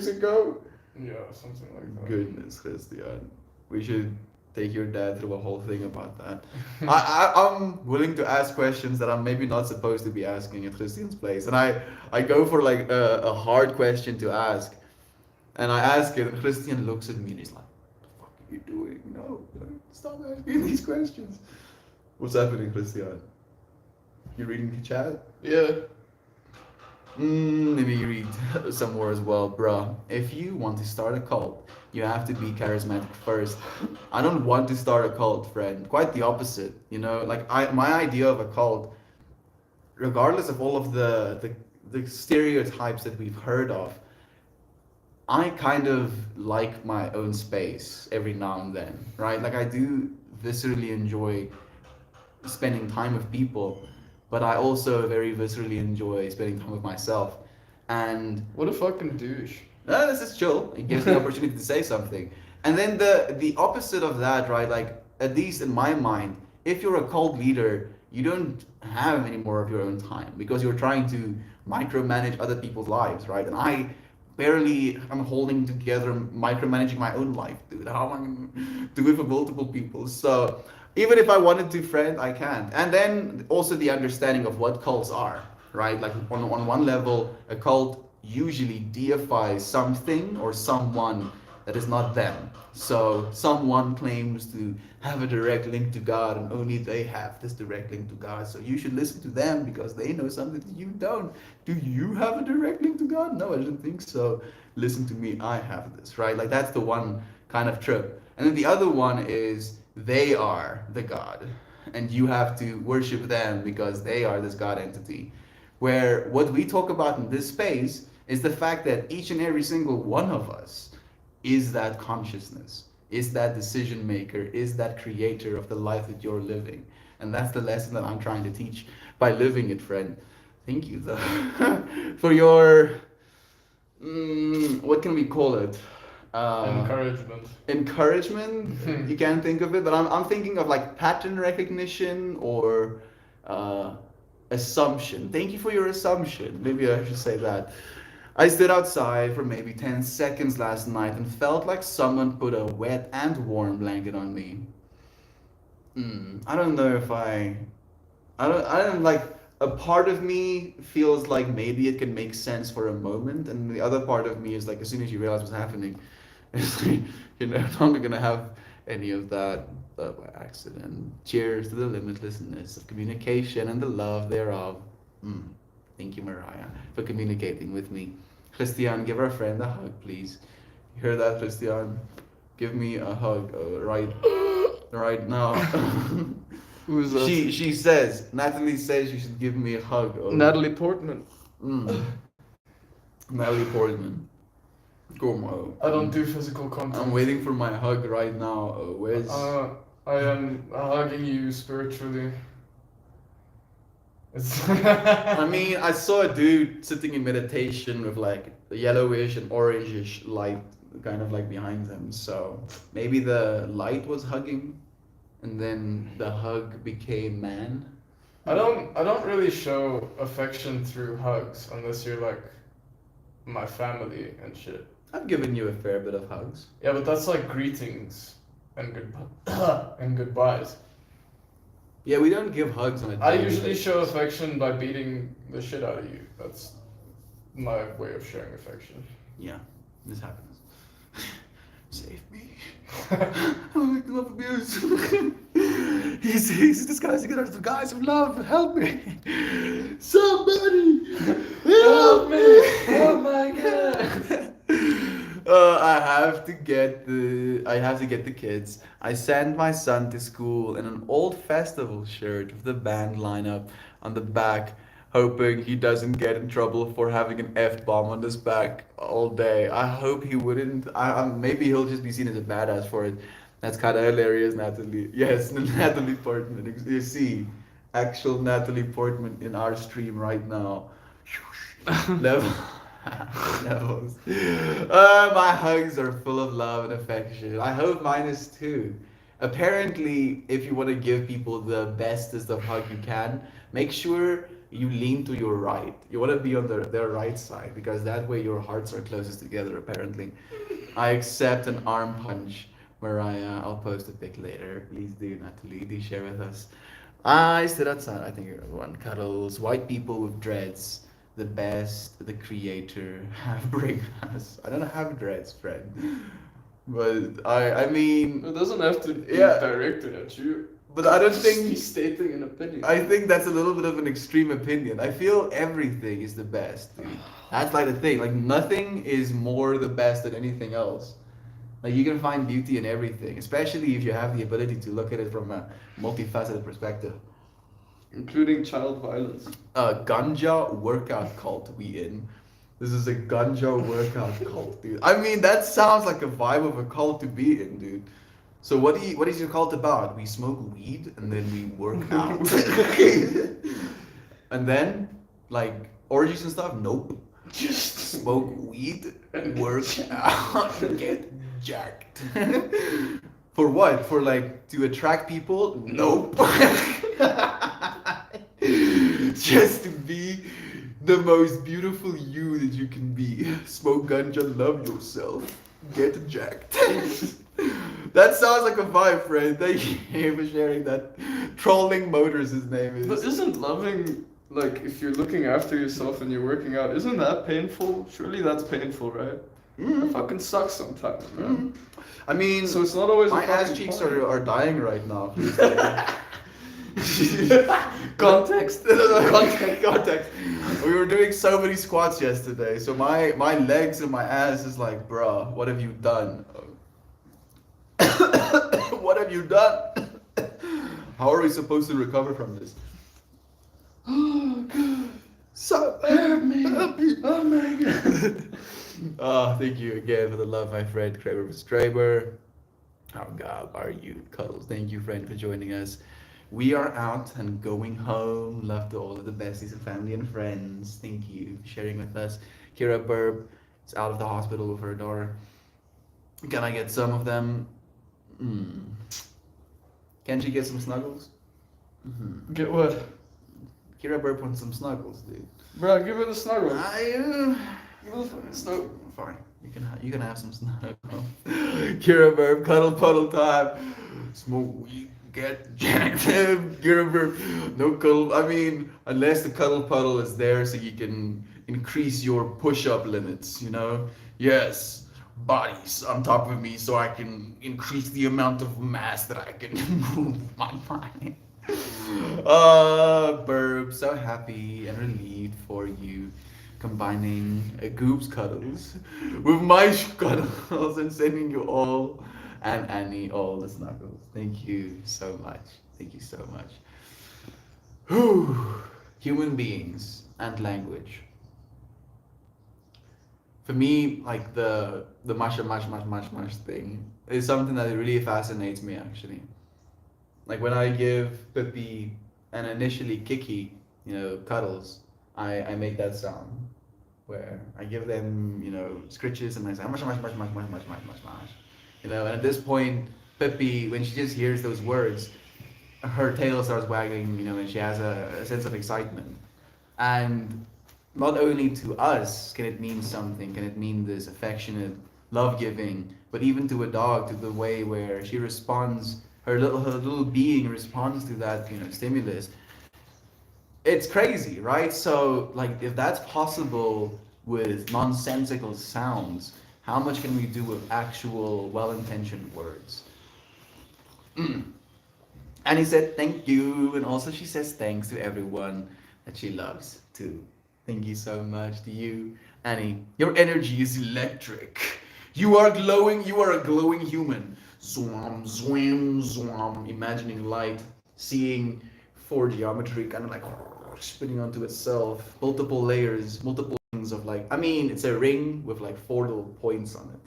Speaker 1: ago.
Speaker 2: Yeah, something like that.
Speaker 1: Goodness, Christian, we should take your dad through a whole thing about that. I'm willing to ask questions that I'm maybe not supposed to be asking at Christian's place, and I go for like a hard question to ask. And I ask it, and Christian looks at me and he's like, "What the fuck are you doing? No, stop asking these questions." What's happening, Christian? You reading the chat?
Speaker 2: Yeah.
Speaker 1: Let me read some more as well, bruh. If you want to start a cult, you have to be charismatic first. I don't want to start a cult, friend. Quite the opposite. You know, like my idea of a cult, regardless of all of the stereotypes that we've heard of, I kind of like my own space every now and then, right? Like I do viscerally enjoy spending time with people, but I also very viscerally enjoy spending time with myself. And
Speaker 2: What a fucking douche.
Speaker 1: this is chill. It gives me the opportunity to say something. And then the opposite of that, right? Like at least in my mind, if you're a cult leader, you don't have any more of your own time because you're trying to micromanage other people's lives, right? And I barely am holding together micromanaging my own life, dude. How am I gonna do it for multiple people? So even if I wanted to, friend, I can't. And then also the understanding of what cults are, right? Like on one level, a cult usually deifies something or someone that is not them. So someone claims to have a direct link to God and only they have this direct link to God. So you should listen to them because they know something that you don't. Do you have a direct link to God? No, I don't think so. Listen to me, I have this, right? Like that's the one kind of trip. And then the other one is they are the God and you have to worship them because they are this God entity. Where what we talk about in this space is the fact that each and every single one of us is that consciousness, is that decision maker, is that creator of the life that you're living. And that's the lesson that I'm trying to teach by living it, friend. Thank you, though, for your, what can we call it?
Speaker 2: Encouragement.
Speaker 1: Encouragement. You can think of it, but I'm thinking of like pattern recognition or uh, assumption. Thank you for your assumption. Maybe I should say that. I stood outside for maybe 10 seconds last night and felt like someone put a wet and warm blanket on me. I don't know if I don't like, a part of me feels like maybe it can make sense for a moment, and the other part of me is like, as soon as you realize what's happening, it's like, you're no longer gonna have any of that by accident. Cheers to the limitlessness of communication and the love thereof. Thank you, Mariah, for communicating with me. Christian, give our friend a hug, please. You hear that, Christian? Give me a hug, right now.
Speaker 2: Who's that?
Speaker 1: She says, Natalie says you should give me a hug.
Speaker 2: Natalie Portman.
Speaker 1: Natalie Portman. Come on.
Speaker 2: I don't do physical contact.
Speaker 1: I'm waiting for my hug right now. Where's?
Speaker 2: I am hugging you spiritually. It's
Speaker 1: I mean, I saw a dude sitting in meditation with like a yellowish and orangish light kind of like behind them. So maybe the light was hugging and then the hug became man.
Speaker 2: I don't really show affection through hugs unless you're like my family and shit.
Speaker 1: I've given you a fair bit of hugs.
Speaker 2: Yeah, but that's like greetings and and goodbyes.
Speaker 1: Yeah, we don't give hugs on a
Speaker 2: I
Speaker 1: daily
Speaker 2: usually
Speaker 1: basis.
Speaker 2: show affection by beating the shit out of you. That's my way of showing affection.
Speaker 1: Yeah, this happens. Save me. I don't like love abuse. he's disguising it as the guise of love. Help me. Somebody help me.
Speaker 2: Oh my god.
Speaker 1: I have to get the kids. I sent my son to school in an old festival shirt with the band lineup on the back, hoping he doesn't get in trouble for having an F-bomb on his back all day. I hope he wouldn't. Maybe he'll just be seen as a badass for it. That's kind of hilarious, Natalie. Yes, Natalie Portman. You see, actual Natalie Portman in our stream right now. Level. Levels. My hugs are full of love and affection. I hope mine is too. Apparently, if you want to give people the bestest of hug you can, make sure you lean to your right. You want to be on their right side because that way your hearts are closest together, apparently. I accept an arm punch, Mariah. I'll post a pic later. Please do, Natalie. Do share with us. I stood outside. I think everyone cuddles. White people with dreads. the best the creator have bring us. I don't have dreads, friend. But I mean,
Speaker 2: It doesn't have to be
Speaker 1: yeah,
Speaker 2: directed at you.
Speaker 1: but I don't
Speaker 2: Just be
Speaker 1: think
Speaker 2: stating an opinion.
Speaker 1: I think that's a little bit of an extreme opinion. I feel everything is the best, dude. That's like the thing. Like nothing is more the best than anything else. Like you can find beauty in everything, especially if you have the ability to look at it from a multifaceted perspective.
Speaker 2: Including child violence.
Speaker 1: Ganja workout cult we in. This is a ganja workout cult, dude. I mean, that sounds like a vibe of a cult to be in, dude. So what is your cult about? We smoke weed and then we work out. And then like orgies and stuff? Nope.
Speaker 2: Just
Speaker 1: Smoke weed, work out, get jacked. For what? For like to attract people? Nope. Just to be the most beautiful you that you can be. Smoke ganja, love yourself, get jacked. That sounds like a vibe, friend. Thank you for sharing that. Trolling Motors, his name is.
Speaker 2: But isn't loving, like, if you're looking after yourself and you're working out, isn't that painful? Surely that's painful, right? That fucking sucks sometimes, man.
Speaker 1: I mean,
Speaker 2: So it's not always
Speaker 1: my
Speaker 2: a fucking
Speaker 1: ass cheeks
Speaker 2: point.
Speaker 1: are dying right now.
Speaker 2: Context.
Speaker 1: Context. We were doing so many squats yesterday, so my legs and my ass is like, bruh, what have you done? What have you done? How are we supposed to recover from this? So
Speaker 2: Help me. Oh my god.
Speaker 1: thank you again for the love, my friend Kramer Straber. How God are you, Cuddles? Thank you, friend, for joining us. We are out and going home. Love to all of the besties and family and friends. Thank you for sharing with us. Kira Burb is out of the hospital with her daughter. Can I get some of them? Can she get some snuggles?
Speaker 2: Get what?
Speaker 1: Kira Burb wants some snuggles, dude.
Speaker 2: Bro, give it a snuggle.
Speaker 1: Give
Speaker 2: Give it a fucking snuggle.
Speaker 1: Fine, you can have some snuggles. Kira Burb, cuddle puddle time. Smoke weed, get jacked. Kira Burb, no cuddle. I mean, unless the cuddle puddle is there so you can increase your push-up limits, you know? Yes, bodies on top of me so I can increase the amount of mass that I can move my body. Burb, so happy and relieved for you combining Goob's cuddles with my cuddles and sending you all and Annie all the snuggles. Thank you so much. Thank you so much. Whew. Human beings and language. For me, like the mush thing is something that really fascinates me actually. Like when I give Pippi and initially Kiki, cuddles, I make that sound where I give them, scritches and I say mush. And at this point, Pippi, when she just hears those words, her tail starts wagging, and she has a sense of excitement. And not only to us can it mean something, can it mean this affectionate love giving, but even to a dog, to the way where she responds, her little being responds to that stimulus. It's crazy, right? So like if that's possible with nonsensical sounds, how much can we do with actual well-intentioned words? And he said thank you, and also she says thanks to everyone that she loves too. Thank you so much to you, Annie. Your energy is electric. You are glowing. You are a glowing human. Zwam, zwam, zwam. Imagining light, seeing 4 geometry kind of like spinning onto itself. Multiple layers, multiple things of like. I mean, it's a ring with like 4 little points on it,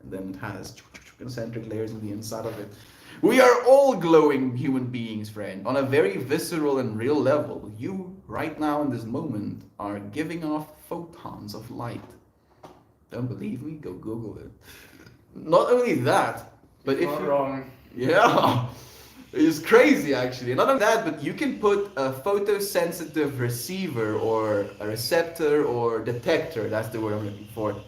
Speaker 1: and then it has concentric layers on the inside of it. We are all glowing human beings, friend, on a very visceral and real level. You, right now in this moment, are giving off photons of light. Don't believe me? Go Google it. Not only that, but if
Speaker 2: Not
Speaker 1: you...
Speaker 2: wrong.
Speaker 1: Yeah, it's crazy actually. Not only that, but you can put a photosensitive receiver or a receptor or detector, that's the word I'm looking for,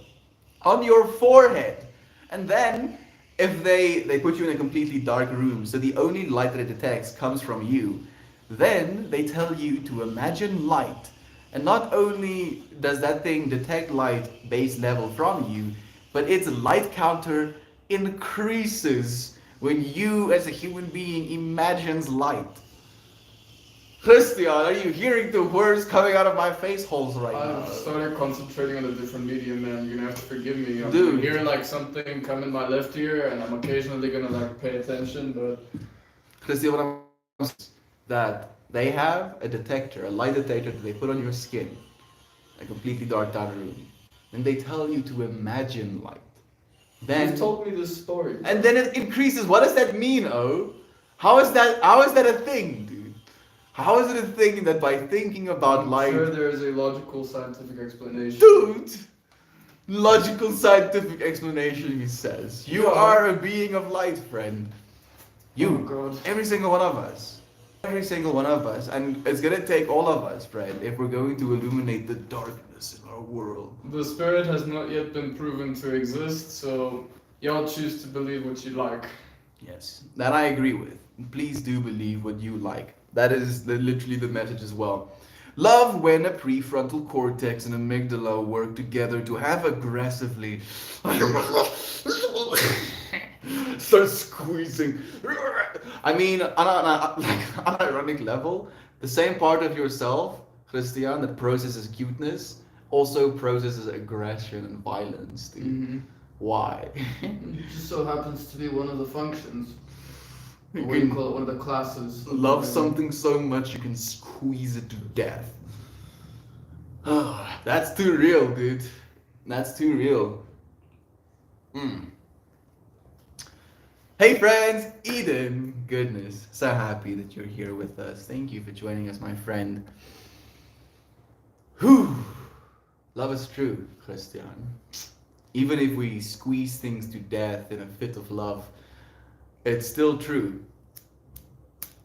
Speaker 1: on your forehead. And then if they put you in a completely dark room, so the only light that it detects comes from you, then they tell you to imagine light And not only does that thing detect light base level from you, but its light counter increases when you as a human being imagines light. Christian, are you hearing the words coming out of my face holes right now?
Speaker 2: I've started concentrating on a different medium, man. You're gonna have to forgive me. I'm
Speaker 1: Dude.
Speaker 2: hearing like something come in my left ear, and I'm occasionally gonna like pay attention, but
Speaker 1: Christian, what I'm saying is that they have a detector, a light detector that they put on your skin, a completely dark out room. And they tell you to imagine light. Then
Speaker 2: you've told me this story.
Speaker 1: and then it increases. What does that mean, oh? How is that a thing, dude? How is it a thing that by thinking about
Speaker 2: I'm
Speaker 1: light,
Speaker 2: sure there is a logical scientific explanation.
Speaker 1: dude, logical scientific explanation, he says. You
Speaker 2: Yeah.
Speaker 1: are a being of light, friend. You,
Speaker 2: Oh, God.
Speaker 1: every single one of us. Every single one of us. And it's gonna take all of us, friend, if we're going to illuminate the darkness in our world.
Speaker 2: The spirit has not yet been proven to exist, so y'all choose to believe what you like.
Speaker 1: Yes, that I agree with. Please do believe what you like. That is literally the message as well. Love when a prefrontal cortex and amygdala work together to have aggressively start squeezing. I mean, on an ironic level, the same part of yourself, Christian, that processes cuteness, also processes aggression and violence, dude.
Speaker 2: Mm-hmm.
Speaker 1: Why?
Speaker 2: It just so happens to be one of the functions.
Speaker 1: You
Speaker 2: What do you
Speaker 1: can
Speaker 2: call it? One of the classes.
Speaker 1: love something so much you can squeeze it to death. That's too real, dude. That's too real. Hey friends, Eden. Goodness, so happy that you're here with us. Thank you for joining us, my friend. Whew. Love is true, Christian. Even if we squeeze things to death in a fit of love, it's still true.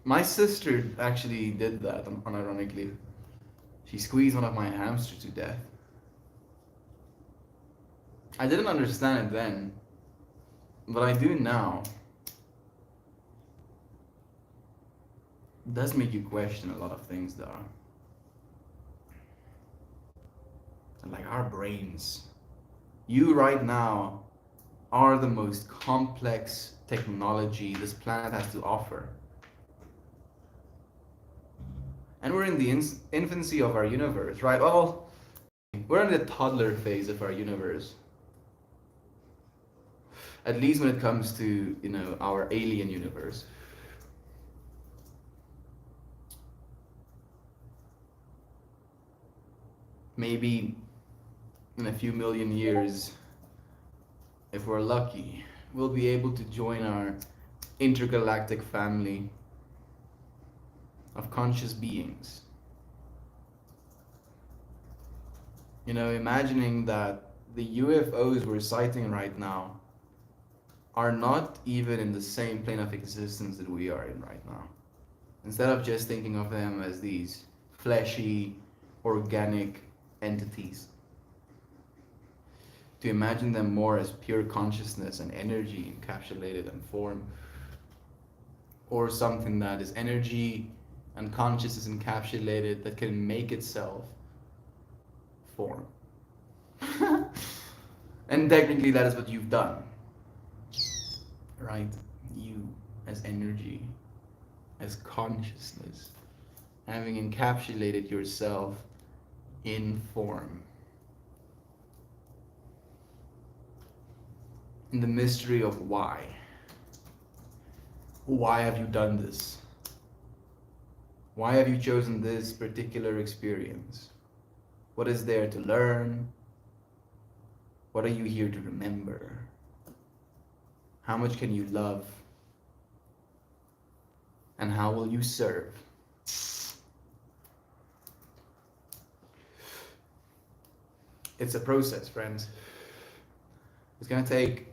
Speaker 1: My sister actually did that, unironically. She squeezed one of my hamsters to death. I didn't understand it then, but I do now. It does make you question a lot of things, though. Like our brains. You right now are the most complex technology this planet has to offer. And we're in the infancy of our universe, right? Well, we're in the toddler phase of our universe. At least when it comes to, our alien universe. Maybe in a few million years, if we're lucky, we'll be able to join our intergalactic family of conscious beings. Imagining that the UFOs we're sighting right now are not even in the same plane of existence that we are in right now. Instead of just thinking of them as these fleshy, organic entities, to imagine them more as pure consciousness and energy encapsulated and form, or something that is energy and consciousness encapsulated that can make itself form. And technically that is what you've done, right? You as energy, as consciousness, having encapsulated yourself in form. In the mystery of why. Why have you done this? Why have you chosen this particular experience? What is there to learn? What are you here to remember? How much can you love? And how will you serve? It's a process, friends. It's gonna take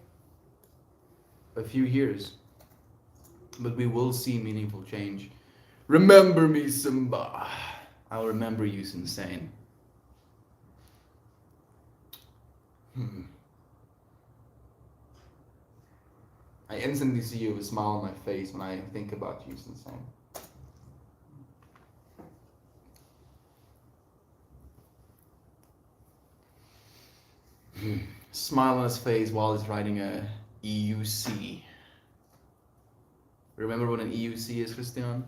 Speaker 1: a few years, but we will see meaningful change. Remember me, Simba. I'll remember you, Insane. I instantly see you with a smile on my face when I think about you, Insane. Smile on his face while he's writing a EUC. Remember what an EUC is, Christian?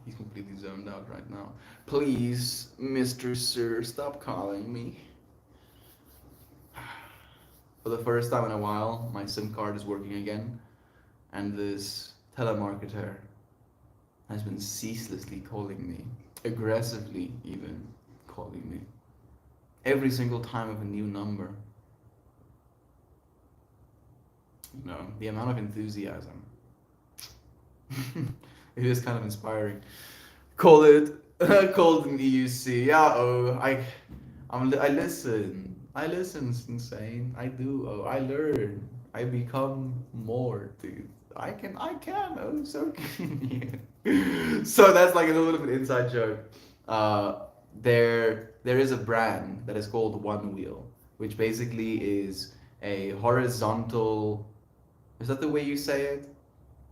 Speaker 1: He's completely zoned out right now. Please, Mr. Sir, stop calling me. For the first time in a while, my SIM card is working again, and this telemarketer has been ceaselessly calling me, aggressively even calling me, every single time of a new number. You know, the amount of enthusiasm. It is kind of inspiring. Call it, called an EUC. Yeah, oh, I listen. I listen, insane. I do. Oh, I learn. I become more, dude. I can. Oh, so can you. So that's like a little bit of an inside joke. Uh, there is a brand that is called One Wheel, which basically is a horizontal. Is that the way you say it?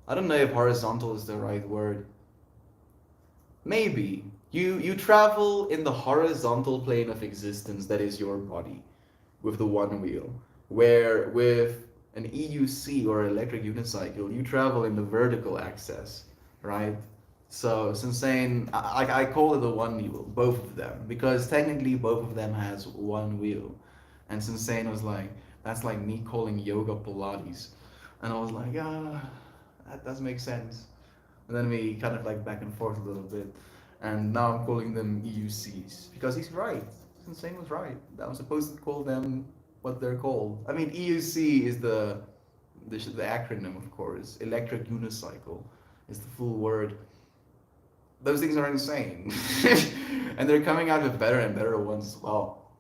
Speaker 1: I don't know if horizontal is the right word. Maybe. You travel in the horizontal plane of existence that is your body with the one wheel. Where with an EUC or electric unicycle, you travel in the vertical axis, right? So since saying I call it the one wheel, both of them, because technically both of them has one wheel. And Sensei was like, that's like me calling yoga Pilates. And I was like, that does make sense. And then we kind of like back and forth a little bit. And now I'm calling them EUCs because he's right. Sensei was right. I'm supposed to call them what they're called. I mean, EUC is the acronym, of course. Electric unicycle is the full word. Those things are insane. And they're coming out with better and better ones as well.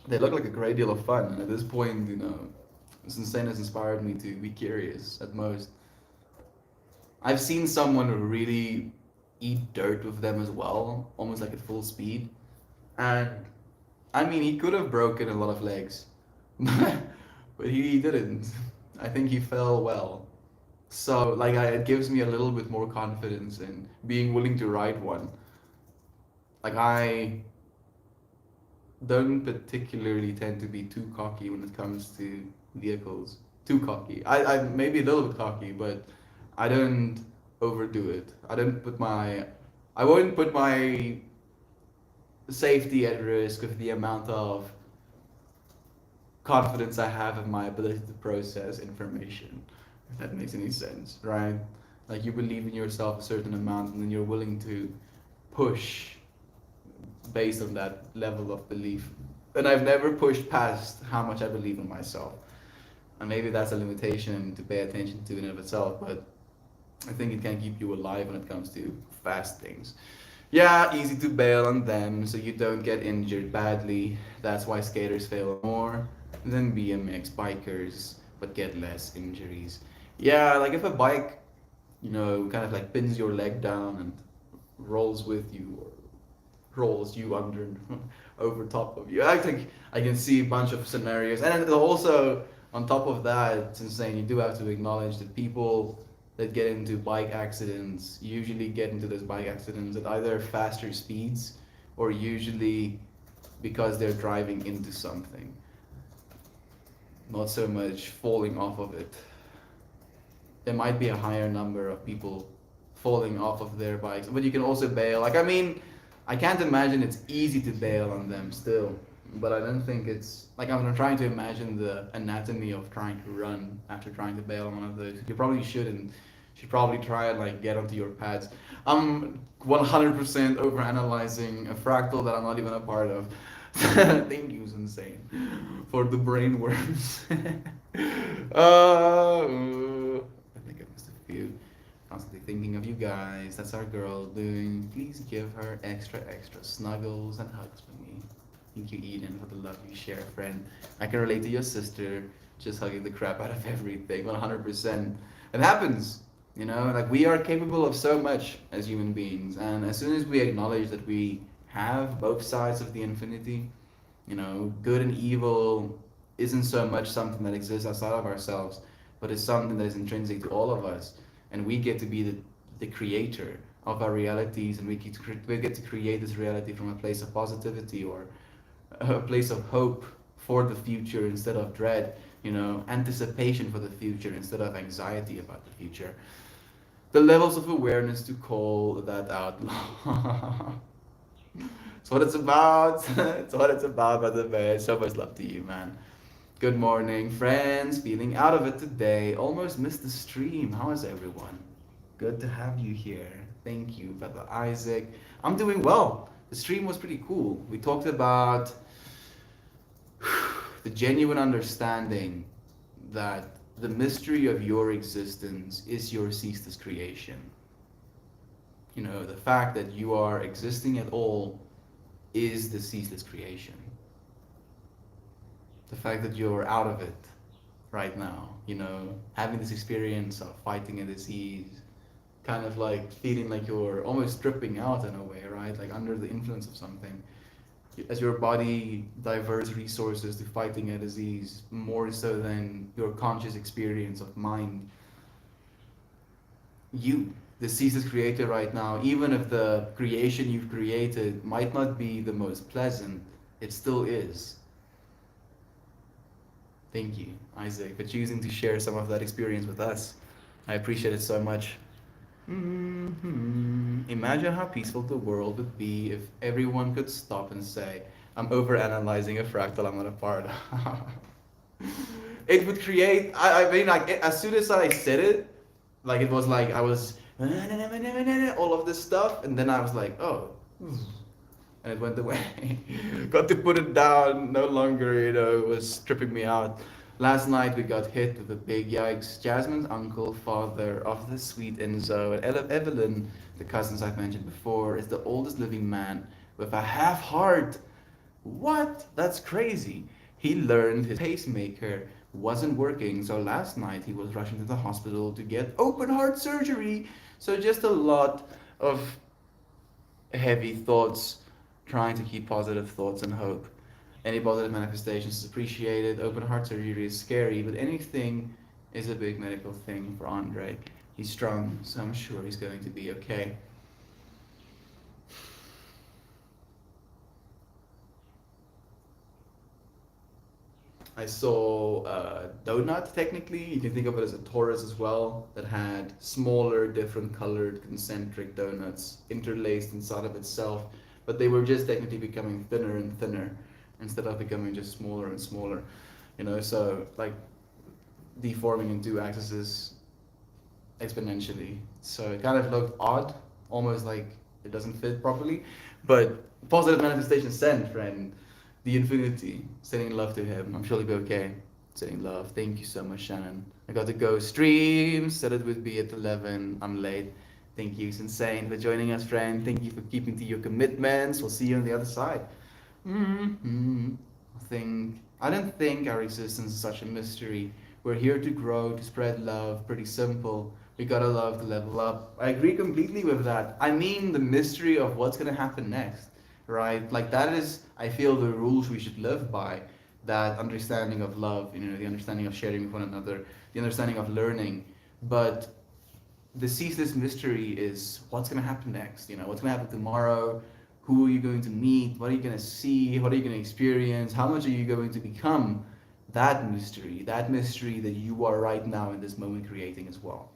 Speaker 1: They look like a great deal of fun. And at this point, you know, Insane has inspired me to be curious at most. I've seen someone really eat dirt with them as well, almost like at full speed. And I mean, he could have broken a lot of legs, but he didn't. I think he fell well. So, like, it gives me a little bit more confidence in being willing to ride one. Like, I don't particularly tend to be too cocky when it comes to vehicles. Too cocky. I maybe a little bit cocky, but I don't overdo it. I won't put my safety at risk with the amount of confidence I have in my ability to process information. If that makes any sense, right? Like you believe in yourself a certain amount and then you're willing to push based on that level of belief. And I've never pushed past how much I believe in myself. And maybe that's a limitation to pay attention to in and of itself, but I think it can keep you alive when it comes to fast things. Yeah, easy to bail on them so you don't get injured badly. That's why skaters fail more than BMX bikers, but get less injuries. Yeah, like if a bike, you know, kind of like pins your leg down and rolls with you or rolls you under over top of you. I think I can see a bunch of scenarios. And also on top of that, it's insane. You do have to acknowledge that people that get into bike accidents usually get into those bike accidents at either faster speeds or usually because they're driving into something. Not so much falling off of it. There might be a higher number of people falling off of their bikes, but you can also bail. Like, I mean, I can't imagine it's easy to bail on them still, but I don't think it's like I'm trying to imagine the anatomy of trying to run after trying to bail on one of those. You probably shouldn't. You should probably try and like get onto your pads. I'm 100% overanalyzing a fractal that I'm not even a part of. Thank you, insane, for the brain worms. I think I missed a few. Constantly thinking of you guys. That's our girl doing. Please give her extra snuggles and hugs for me. Thank you, Eden, for the love you share, friend. I can relate to your sister, just hugging the crap out of everything. 100%. It happens. You know, like we are capable of so much as human beings, and as soon as we acknowledge that we have both sides of the infinity, you know, good and evil isn't so much something that exists outside of ourselves, but it's something that is intrinsic to all of us, and we get to be the creator of our realities, and we get to create this reality from a place of positivity or a place of hope for the future instead of dread, anticipation for the future instead of anxiety about the future. The levels of awareness to call that out loud. It's what it's about. It's what it's about, brother bear. So much love to you, man. Good morning, friends. Feeling out of it today. Almost missed the stream. How is everyone? Good to have you here. Thank you, brother Isaac. I'm doing well. The stream was pretty cool. We talked about the genuine understanding that the mystery of your existence is your ceaseless creation. The fact that you are existing at all is the ceaseless creation. The fact that you're out of it right now, having this experience of fighting a disease, kind of like feeling like you're almost stripping out in a way, right? Like under the influence of something. As your body diverts resources to fighting a disease more so than your conscious experience of mind, you, the ceaseless creator right now, even if the creation you've created might not be the most pleasant, it still is. Thank you, Isaac, for choosing to share some of that experience with us. I appreciate it so much. Imagine how peaceful the world would be if everyone could stop and say, I'm overanalyzing a fractal I'm not a part of. It would create, I mean, like, as soon as I said it, like, it was like I was all of this stuff, and then I was like, oh, and it went away. Got to put it down, no longer, it was tripping me out. Last night we got hit with a big yikes. Jasmine's uncle, father of the sweet Enzo, and Evelyn, the cousins I've mentioned before, is the oldest living man with a half heart. What? That's crazy. He learned his pacemaker wasn't working, so last night he was rushing to the hospital to get open heart surgery. So just a lot of heavy thoughts, trying to keep positive thoughts and hope. Any positive manifestations is appreciated. Open heart surgery is scary, but anything is a big medical thing for Andre. He's strong, so I'm sure he's going to be okay. I saw a donut, technically. You can think of it as a torus as well, that had smaller, different colored, concentric donuts interlaced inside of itself, but they were just technically becoming thinner and thinner instead of becoming just smaller and smaller. So like deforming in two axes exponentially. So it kind of looked odd, almost like it doesn't fit properly, but positive manifestation sent, friend. The infinity, sending love to him. I'm sure he'll be okay. Sending love. Thank you so much, Shannon. I got to go stream. Said it would be at 11. I'm late. Thank you, it's insane, for joining us, friend. Thank you for keeping to your commitments. We'll see you on the other side. I don't think our existence is such a mystery. We're here to grow, to spread love. Pretty simple. We gotta love to level up. I agree completely with that. I mean the mystery of what's gonna happen next, right? Like that is, I feel, the rules we should live by. That understanding of love, the understanding of sharing with one another, the understanding of learning. But the ceaseless mystery is what's gonna happen next. What's gonna happen tomorrow? Who are you going to meet? What are you going to see? What are you going to experience? How much are you going to become? That mystery that you are right now in this moment creating as well.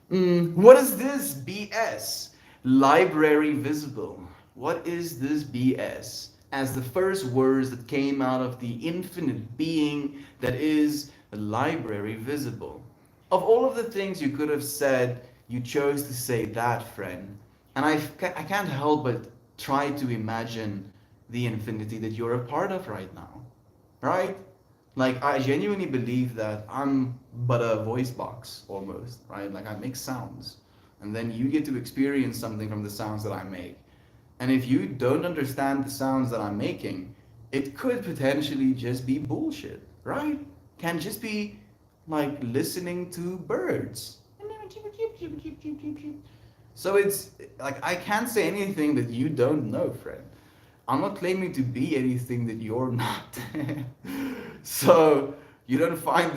Speaker 1: What is this BS? Library visible. What is this BS? As the first words that came out of the infinite being that is a library visible. Of all of the things you could have said, you chose to say that, friend. And I can't help but try to imagine the infinity that you're a part of right now, right? Like, I genuinely believe that I'm but a voice box almost, right? Like, I make sounds, and then you get to experience something from the sounds that I make. And if you don't understand the sounds that I'm making, it could potentially just be bullshit, right? Can just be like listening to birds. So it's like I can't say anything that you don't know, friend. I'm not claiming to be anything that you're not. So you don't find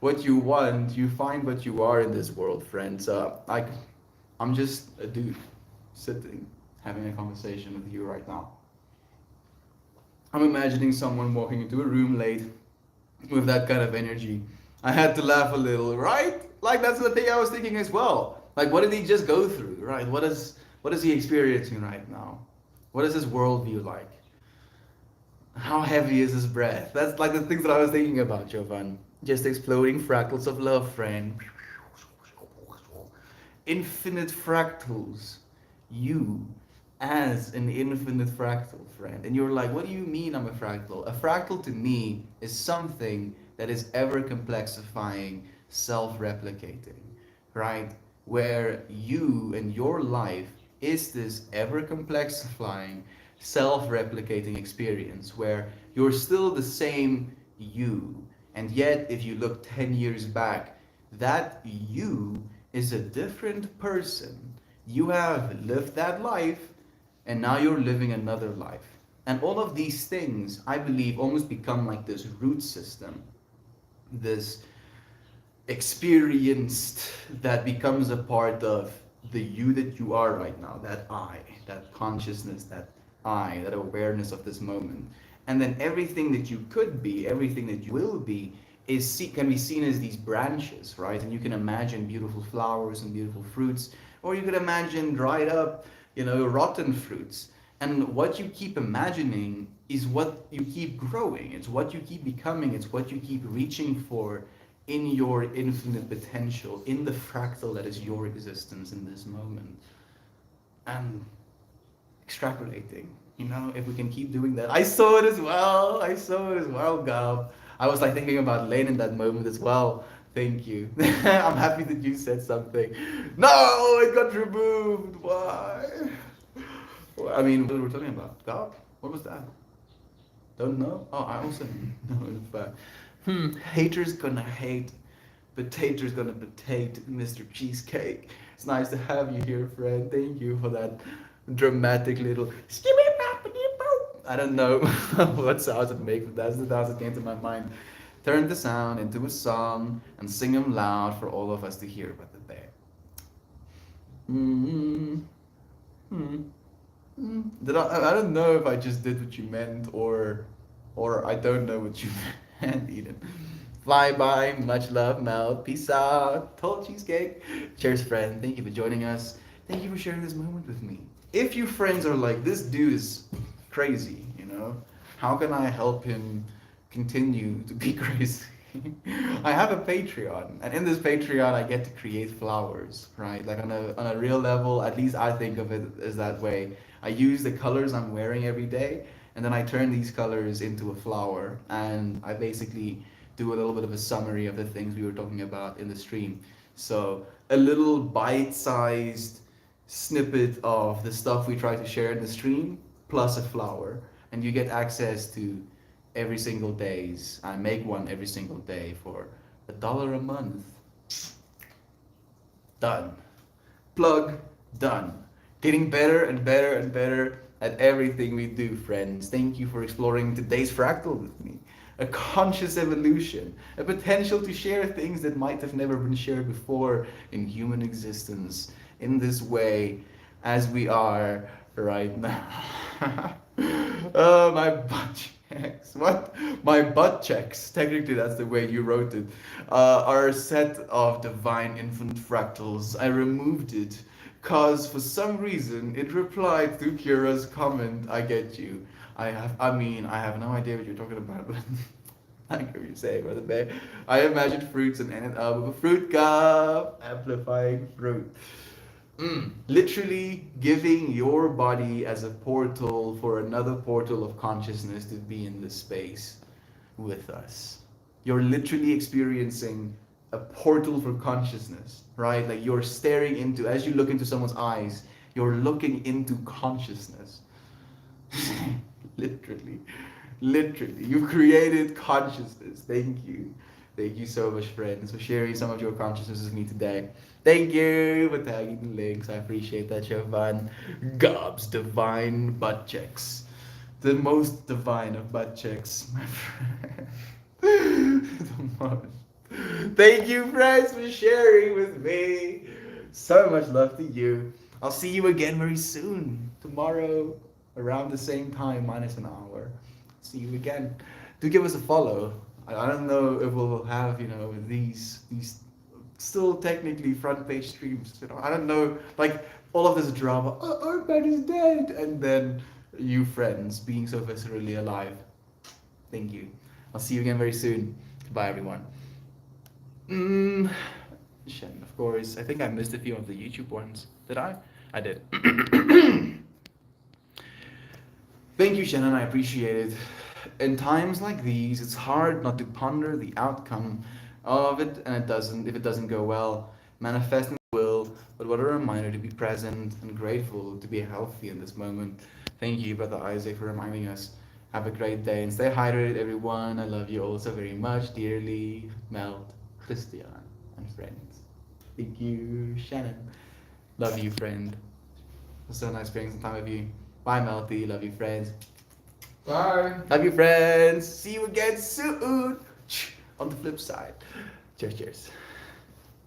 Speaker 1: what you want, you find what you are in this world, friend. So I'm just a dude sitting, having a conversation with you right now. I'm imagining someone walking into a room late with that kind of energy. I had to laugh a little, right? Like that's the thing I was thinking as well. Like what did he just go through, right? What is he experiencing right now? What is his worldview like? How heavy is his breath? That's like the things that I was thinking about, Jovan. Just exploding fractals of love, friend. Infinite fractals. You as an infinite fractal, friend. And you're like, what do you mean I'm a fractal? A fractal to me is something that is ever complexifying, self replicating, right? Where you and your life is this ever complexifying, self replicating experience where you're still the same you. And yet, if you look 10 years back, that you is a different person. You have lived that life and now you're living another life. And all of these things, I believe, almost become like this root system, this experienced that becomes a part of the you that you are right now, that I, that consciousness, that I, that awareness of this moment. And then everything that you could be, everything that you will be, can be seen as these branches, right? And you can imagine beautiful flowers and beautiful fruits, or you could imagine dried up, rotten fruits. And what you keep imagining is what you keep growing. It's what you keep becoming. It's what you keep reaching for in your infinite potential, in the fractal that is your existence in this moment. And extrapolating, if we can keep doing that. I saw it as well. Gab. I was like thinking about Lane in that moment as well. Thank you. I'm happy that you said something. No, it got removed. Why? I mean, what were we talking about? God? What was that? Don't know? Oh, I also know in fact. Haters gonna hate. Potatoes gonna potate, Mr. Cheesecake. It's nice to have you here, friend. Thank you for that dramatic little I don't know what sounds it makes, but that's the sounds that came to my mind. Turn the sound into a song and sing them loud for all of us to hear about the bear. Mm-hmm. Did I don't know if I just did what you meant or I don't know what you meant, Eden. Fly by, much love, Mel. Peace out. Total cheesecake. Cheers, friend. Thank you for joining us. Thank you for sharing this moment with me. If you friends are like, this dude is crazy, how can I help him continue to be crazy? I have a Patreon, and in this Patreon, I get to create flowers, right? Like on a real level, at least I think of it as that way. I use the colors I'm wearing every day, and then I turn these colors into a flower, and I basically do a little bit of a summary of the things we were talking about in the stream. So a little bite-sized snippet of the stuff we try to share in the stream, plus a flower, and you get access to every single days. I make one every single day for $1 a month. Done. Plug, done. Getting better and better and better at everything we do, friends. Thank you for exploring today's fractal with me. A conscious evolution, a potential to share things that might have never been shared before in human existence in this way as we are right now. Oh, my butt checks. What? My butt checks. Technically, that's the way you wrote it. Are a set of divine infinite fractals. I removed it because for some reason it replied to Kira's comment. I get you. I have no idea what you're talking about. I get what you're saying, by the way. I imagined fruits and ended up with a fruit cup. Amplifying fruit. Literally giving your body as a portal for another portal of consciousness to be in this space with us. You're literally experiencing a portal for consciousness, right? Like you're staring into, as you look into someone's eyes, you're looking into consciousness. Literally. Literally. You've created consciousness. Thank you. Thank you so much, friends, for sharing some of your consciousness with me today. Thank you for tagging the links. I appreciate that, Jovan. Gob's divine butt checks. The most divine of butt checks, my friend. The most. Thank you, friends, for sharing with me. So much love to you. I'll see you again very soon. Tomorrow, around the same time, minus an hour. See you again. Do give us a follow. I don't know if we'll have, you know, these still technically front page streams. You know, I don't know, like all of this drama. Oh, our man is dead, and then you friends being so viscerally alive. Thank you. I'll see you again very soon. Bye, everyone. Mm, Shen, of course. I think I missed a few of the YouTube ones. Did I? I did. Thank you, Shannon. I appreciate it. In times like these, it's hard not to ponder the outcome of it, and it doesn't. If it doesn't go well, manifesting will. But what a reminder to be present and grateful to be healthy in this moment. Thank you, Brother Isaac, for reminding us. Have a great day and stay hydrated, everyone. I love you all so very much, dearly. Melt, Christian, and friends. Thank you, Shannon. Love you, friend. It was so nice spending some time with you. Bye, Melty. Love you, friends.
Speaker 2: Bye.
Speaker 1: Love you, friends. See you again soon. On the flip side. Cheers, cheers.